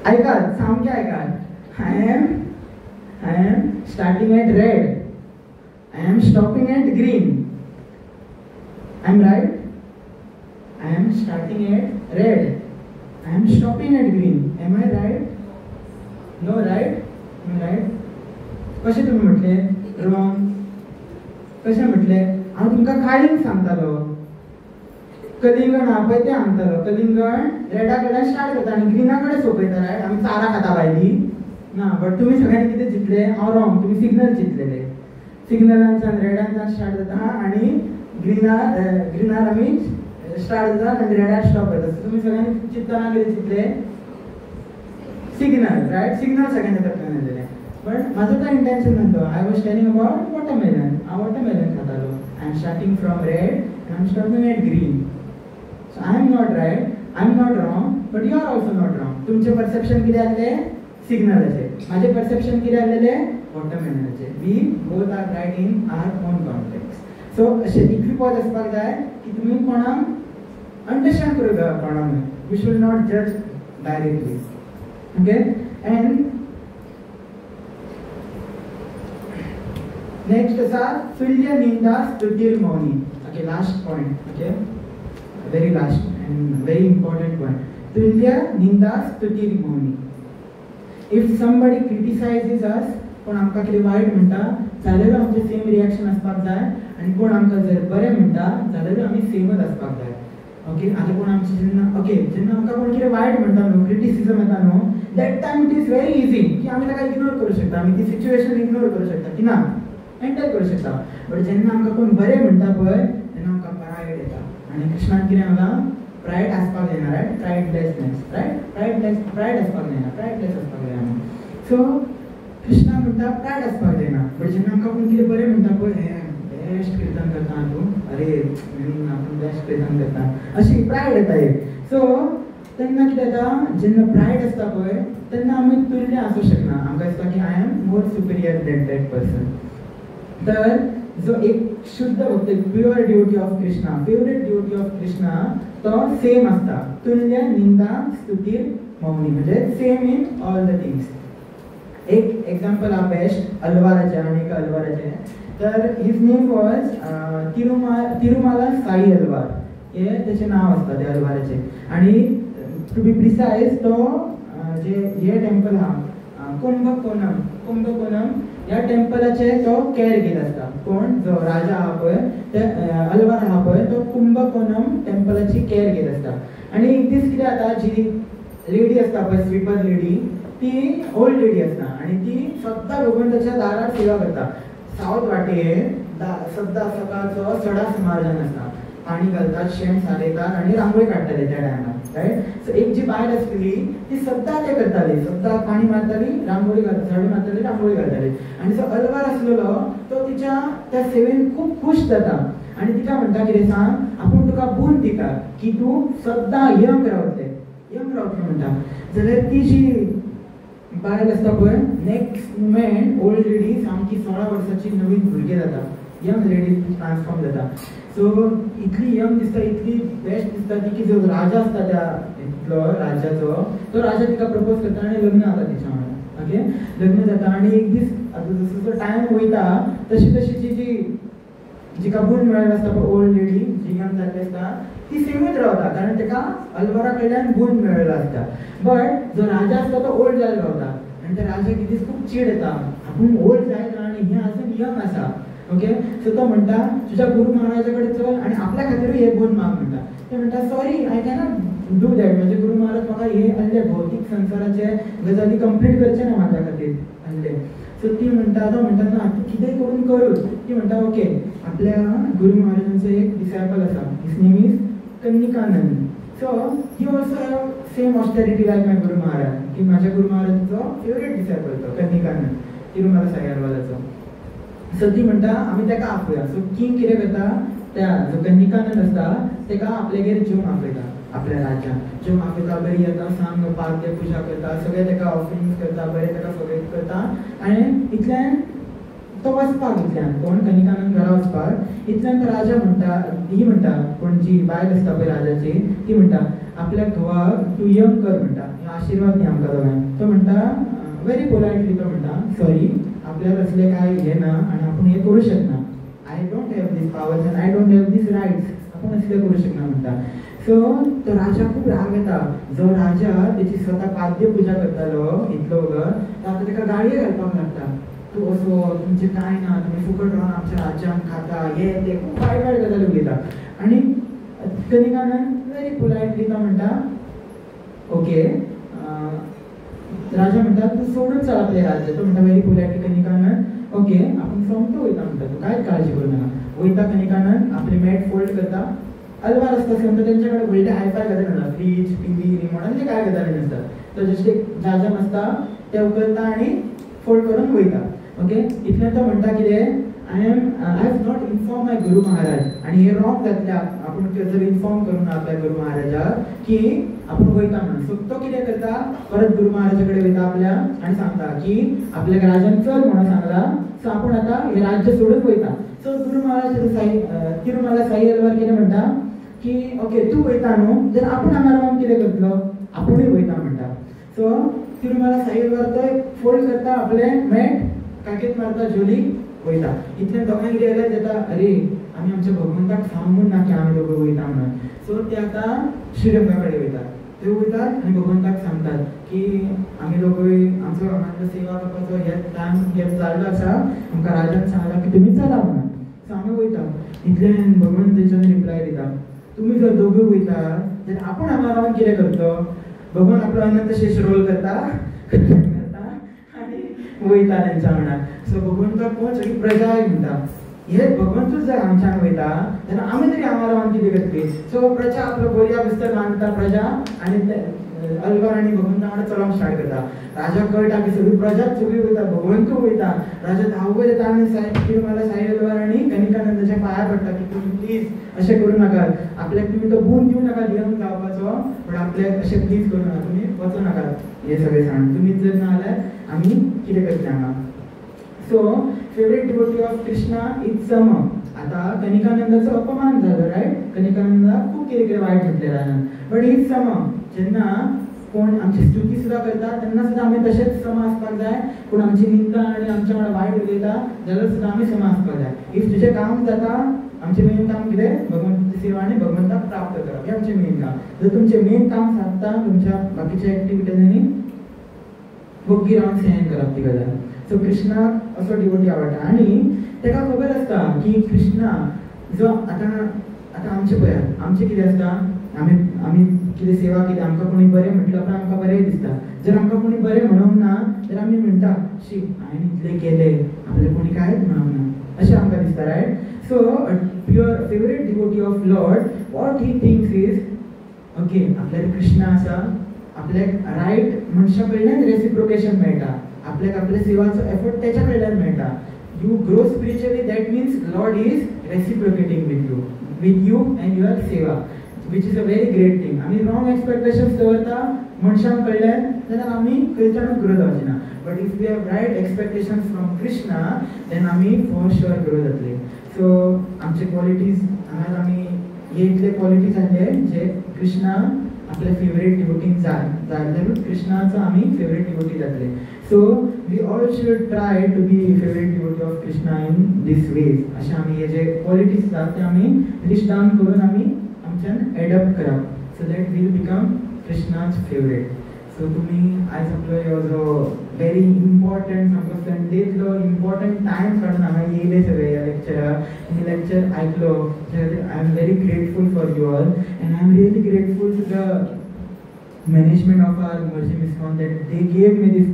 I got sound kya I got? I am starting at red. I am stopping at green. I am right? I am starting at red. I am stopping at green. Am I right? No, right? Am I right? कशें तुमी म्हटलें wrong. कशें म्हटलें हांव तुमकां काळींग सांगतालो. कलिंगण हांव पळय तें सांगतालो. कलिंगण रेडा कडल्यान स्टार्ट करता आनी ग्रीना कडेन सोंपयता रायट. आमी चारां खाता भायली ना बट तुमी सगळ्यांनी कितें चिंतलें हांव रॉंग. तुमी सिग्नल चिंतलेले. सिग्नलांच्यान रेडांच्यान स्टार्ट जाता आनी ग्रीनार आमी स्टार्ट जाता आनी रेडार स्टॉप करता. तुमी सगळ्यांनी चिंततना कितें चिंतलें सिग्नल रायट. सिग्नल सगळ्यांनी तकल्यान येलेलें बट म्हाजो तो इंटेंशन नासलो. I was telling about watermelon. हांव वॉटरमेलन खातालो. I am starting from red and I am stopping at green. So I am not right, I am not wrong but you are also not wrong. तुमचें perception कितें आसलें सिग्नलाचें, म्हाजें perception कितें आसलेलें वॉटरमेलनाचें. We both are right in our own context. So अशें equipoise आसपाक जाय की तुमी कोणाक अंडरस्टँड करूंक जाय कोणाक. वी शूड नॉट जज directly. Okay, and next is our Tulya Ninda Stutir Moni. Okay, last point. Okay, very last and very important point. Tulya Ninda Stutir Moni. If somebody criticizes us, कोण आमकां कितें वायट म्हणटा जाल्यार आमचें same reaction आसपाक जाय आनी कोण आमकां जर बरें म्हणटा जाल्यार आमी सेमच आसपाक जाय. ओके आतां कोण आमचें जेन्ना आमकां कोण कितें वायट म्हणटा न्हू क्रिटिसिजम येता न्हू that time it is very easy की आमी ताका इग्नोर करूं शकता. आमी ती सिच्युएशन इग्नोर करूं शकता की ना एंटर करूं शकता. बट जेन्ना आमकां कोण बरें म्हणटा पळय तेन्ना आमकां प्रायड येता. आनी कृष्णान कितें म्हणलां प्रायड आसपाक जायना रायट. प्रायडलेसनेस रायट. प्रायड आसपाक जायना. प्रायडलेस आसपाक जाय आमी. सो कृष्णा म्हणटा प्रायड आसपाक जायना. बट जेन्ना आमकां कोण कितें बरें म्हणटा पळय हें बेस्ट कीर्तन करता तूं अरे आपूण बेस्ट कीर्तन करता अशी प्रायड येता एक. सो तेन्ना कितें जाता जेन्ना प्रायड आसता पळय तेन्ना आमी तुल्य आसूं शकना. आमकां दिसता की I am more superior than that person. तर जो एक शुद्ध भक्त, pure devotee of Krishna, favourite devotee of Krishna, तो सेम असता, तुल्य निंदा स्तुतीर मौनी, म्हणजे same in all the things. एक एक्झाम्पल हा बेस्ट अल्वाराचे, आणि एक अल्वाराचे. तर his name was Tirumala Sai Alvar, हे त्याचे नाव असतं त्या अल्वाराचे. आणि टू बी प्रिसाइज तो जे हे टेम्पल हा कुंभकोणम या टेम्पलाचे तो केअर घेत असता. कोण? जो राजा हा पळय, ते अल्वार हा पळय, तो कुंभकोणम टेम्पलाची केअर घेत असता. आणि एक दीस कितें जाता, जी लेडी असता पळय, स्वीपर लेडी, ती ओल्ड लेडी असता आणि ती सद्दां भगवंताच्या दारार सेवा करता. सावथ वाटेन सद्दां सकाळचो सडा सुमारजान असता, पाणी घालतात, शेण सारयतात आणि रांगोळी काडटाले त्या टायमार, रायट. सो एक जी बायल आसली ती सद्दां ते करताली, सद्दां पाणी मारताली, रांगोळी घालताली, झाडू मारताली, रांगोळी घालताली. आणि जो अल्वार आसलेलो तो तिच्या त्या सेवेन खूब खूश जाता आणि तिका म्हणटा कितें सांग, आपूण तुका बून दिता की तूं सद्दां यंग रावतलें म्हणटा. जाल्यार ती जी बायल आसता पळय, नेक्स्ट मुमेंट ओल्ड लेडी सामकी 16 वर्साची नवीन भुरगे जाता, यंग लेडी ट्रान्सफॉर्म जाता. सो इतली यंग दिसता, इतली बेस्ट दिसता ती, की जो राजा असता त्या राज्याचो, तो राजा तिका प्रपोज करता आणि लग्न जाता तिच्या वांगडा. ओके, लग्न जाता. आणि एक दीस जसो जसो टायम वयता तशी तशी जिका बून मेळ्ळेलो आसता पळय, ओल्ड लेडी जी यंग जाल्ली आसता, ती सेमीत रावता, कारण ताका अल्वारा कडल्यान बून मेळ्ळेलो आसता. बट जो राजा आसता तो ओल्ड जाल्लो रावता आणि त्या राजाक एक दीस खूब चीड येता, आपूण ओल्ड जायत आणि हे अजून यंग आसा. ओके, सो तो म्हणटा तुझ्या गुरु महाराजा कडेन चल आणि आपल्या खातीरूय हे बून माग म्हणटा. ते म्हणटा sorry, I cannot do that, म्हणजे गुरु महाराज म्हाका हे आहले भौतीक संसाराचे गजाली कंप्लीट करचे ना म्हाज्या खातीर आहले. सो ती म्हणटा, तो म्हणटा ना तूं कितेंय करून कर. ती म्हणटा ओके, आपल्या गुरु महाराजांचो एक डिसायपल आसा, his name is Kannikanand. So he also have same austerity like my guru Maharaj, की माझ्या गुरु महाराजांचो फेवरेट डिसायपल तो कन्निकानंद, तिरुमला साई अल्वाराचो. सो ती म्हणटा आमी ताका आपया. सो किंग कितें करता, त्या जो कन्निकानंद आसता ताका आपल्यागेर जेवण आपयता, आपल्या राज्यान जेवण आपयता, बरी येता, सांग पाद्य पुजा करता, सगळे ताका ऑफरिंग्स करता, बरें ताका सगळें करता. आनी इतल्यान तो वचपाक, इतल्यान कोण कन्निकानंद घरा वचपाक, इतल्यान तो राजा म्हणटा, ही म्हणटा कोण जी बायल आसता पळय राजाची, ती म्हणटा आपल्या घोवाक तूं यंग कर म्हणटा, आशिर्वाद दी आमकां दोगांक. तो म्हणटा व्हेरी पोलायटली, तो म्हणटा सॉरी, आपल्याला असले काय हे ना आणि आपण हे करू शकना, I don't have these powers and I don't have these rights, आपण असले करू शकना म्हणटा. सो तो राजा खूप राग येता. जो राजा त्याची स्वतः पाद्य पूजा करतालो इतलो वगैरे, तर आता ताका गाळये घालपाक लागता, तू असो तुमचे काय ना, तुम्ही फुकट राहून आमच्या राज्यान खाता, हे ते खूप वायट वायट गजाली उलयता. आणि कन्निकानंद व्हेरी पोलायटली तो म्हणटा ओके, राजा म्हणटा तू सोडून चल आपले राज्य. तो म्हणटा व्हेरी पोलायटली कन्निकानंद ओके, आपण सोमतो वयता म्हणटा, तू काय काळजी करू नका. वयता कन्निकानंद, आपले मॅट फोल्ड करता. अल्वार आसता समजा त्यांच्याकडे व्हडले हायफाय गजाली नसता, फ्रीज, टीव्ही, रिमोट आणि काय गजाली नसतात. तो जस्ट एक जाजम आसता ते उखलता आणि फोल्ड करून वयता. ओके, इतल्यान तो म्हणटा कितें, आय हॅव नॉट इन्फॉर्म माय गुरु महाराज. आणि हे रॉंग जातल्या, आपण जर इन्फॉर्म करून आपल्या गुरु महाराजाक की आपण वयता म्हणून. सो तो कितें करता, परत गुरु महाराजाकडे वयता आपल्या आणि सांगता की आपल्या राजान चल म्हणून सांगला, सो आपण आता हे राज्य सोडून वयता. सो गुरु महाराज तिरुमला साई अल्वार कितें म्हणटा की ओके तू वयता न्हू, जर आपण हांगा रावन कितें करतलो, आपुणूय वयता म्हणटा. सो तिरुमला साई अल्वार तो फोल्ड करता, आपले मॅट काकेत मारता, झोली वयता. इतल्यान दोगांय कितें जालें जाता, अरे आमी आमच्या भगवंताक सांगून ना की आमी दोगूय वयता म्हणून. सो ते आतां श्रीरंगा कडेन वयतात, ते वयतात आनी भगवंताक सांगतात की आमी दोगूय आमचो सेवा करपाचो हे टायम गॅप जाल्लो आसा, आमकां राजान सांगलां की तुमी चला म्हणून. सो आमी वयता. इतल्यान भगवंत तेंच्यानी रिप्लाय दिता, तुमी जर दोगूय वयता जाल्यार आपूण हांगा रावन कितें करतलो. भगवान आपलो अनंत शेष रोल करता आणि वयता तेंच्या वांगडा. सो भगवंत कोण सगळी प्रजा म्हणटा, हे भगवंतूच जर आमच्यान वयता जाल्यार आमी तरी हांगा रावन कितें करतली. सो प्रजा आपलो बऱ्या बिस्तर बांदता प्रजा, आनी अल्वार आनी भगवंता वांगडा चलोवंक स्टार्ट करता. राजा कळटा की सगळी प्रजाच सगळी वयता, भगवंतूय वयता. राजा धांवत येता आनी तिरुमला साई अल्वार आनी कन्निकानंदाच्या पांयां पडटा की तुमी प्लीज अशें करूं नाकात, आपल्याक तुमी तो बून दिवं नाका यंग जावपाचो, पण आपल्याक अशें प्लीज करूं नाका, तुमी वचूं नाकात हे सगळें सांग, तुमीच जर ना जाल्यार आमी कितें करतले हांगा. So favourite devotee of Krishna is सम. आता कनिकानंदाचं अपमान झालं, राईट? कनिकानंदा खूप कितें कितें वाईट म्हटलें रानान, बट इज सम. जेन्ना कोण आमची स्तुती सुद्धा करता तेन्ना सुद्धा आमी तशेंच सम आसपाक जाय. कोण आमची निंदा आनी आमच्या वांगडा वायट उलयता जाल्यार सुद्धा आमी सम आसपाक जाय. इफ तुजें काम जाता, आमचें मेन काम कितें? भगवंताची सेवा आनी भगवंताक प्राप्त करप, हें आमचें मेन काम. जर तुमचें मेन काम सादता तुमच्या बाकीच्या एक्टिविटीजांनी भोगी रावन सहन करप ती गजाल. सो कृष्णाक असो डिवोटी आवडटा आनी ताका खबर आसता की कृष्णा जो आतां आमचें पळयात, आमचें कितें आसता, आमी कितें सेवा केली, आमकां कोणी बरें म्हटलं उपरांत आमकां बरें दिसता. जर आमकां कोणी बरें म्हणूंक ना जाल्यार आमी म्हणटा शी हांवें इतलें केलें, आपलें कोणी कांयच म्हणूंक ना, अशें आमकां दिसता, right? So your favourite devotee of lord, what he thinks is okay, आपल्याक कृष्णा आसा, आपल्याक रायट मनशा कडल्यान रेसिप्रोकेशन मेळटा, आपल्याक आपल्या सेवाचो एफर्ट तेच्या कडल्यान मेळटा. You grow spiritually, that means Lord is reciprocating with you and your seva, which is a very great thing. आमी wrong expectations दवरता मनशां कडल्यान जाल्यार आमी खंयच्यानूच ग्रो जावची ना. But if we have right expectations from Krishna, then आमी for sure grow जातली. So आमचे qualities हांगा आमी हे इतले qualities आसले जे कृष्णा आपले फेवरेट डिवोटी जाल्यारूच कृष्णाचो आमी फेवरेट डिवोटी जातले. So we all should try to be favourite devotee of Krishna in these ways. अशें आमी हे जे क्वॉलिटीज आसात ते आमी लिस्ट डावन करून आमी आमच्यान एडॉप्ट करप, so that will become Krishna's favourite. सो तुमी आयज आपलो ह्यो जो व्हेरी इम्पॉर्टंट सामको संडेतलो इम्पॉर्टंट टायम काडून हांगा येयले सगळे ह्या लेक्चराक, आनी लेक्चर आयकलो, I am very grateful for you all and I am really grateful to the management of our Mercy ISKCON that they gave me this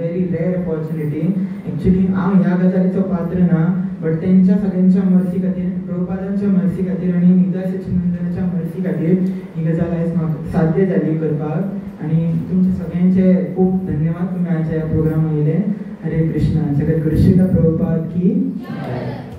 very rare opportunity. Actually हांव ह्या गजालीचो पात्र ना, बट तेंच्या सगळ्यांच्या मर्सी खातीर, प्रभुपादांच्या mercy खातीर आनी निदा सचिनंदनाच्या मर्सी खातीर ही गजाल आयज म्हाका साध्य जाली करपाक. आनी तुमचे सगळ्यांचे खूब धन्यवाद, तुमी आयच्या ह्या प्रोग्रामाक येयले. हरे कृष्णा. जगद्गुरु श्रील प्रभुपाद की जय.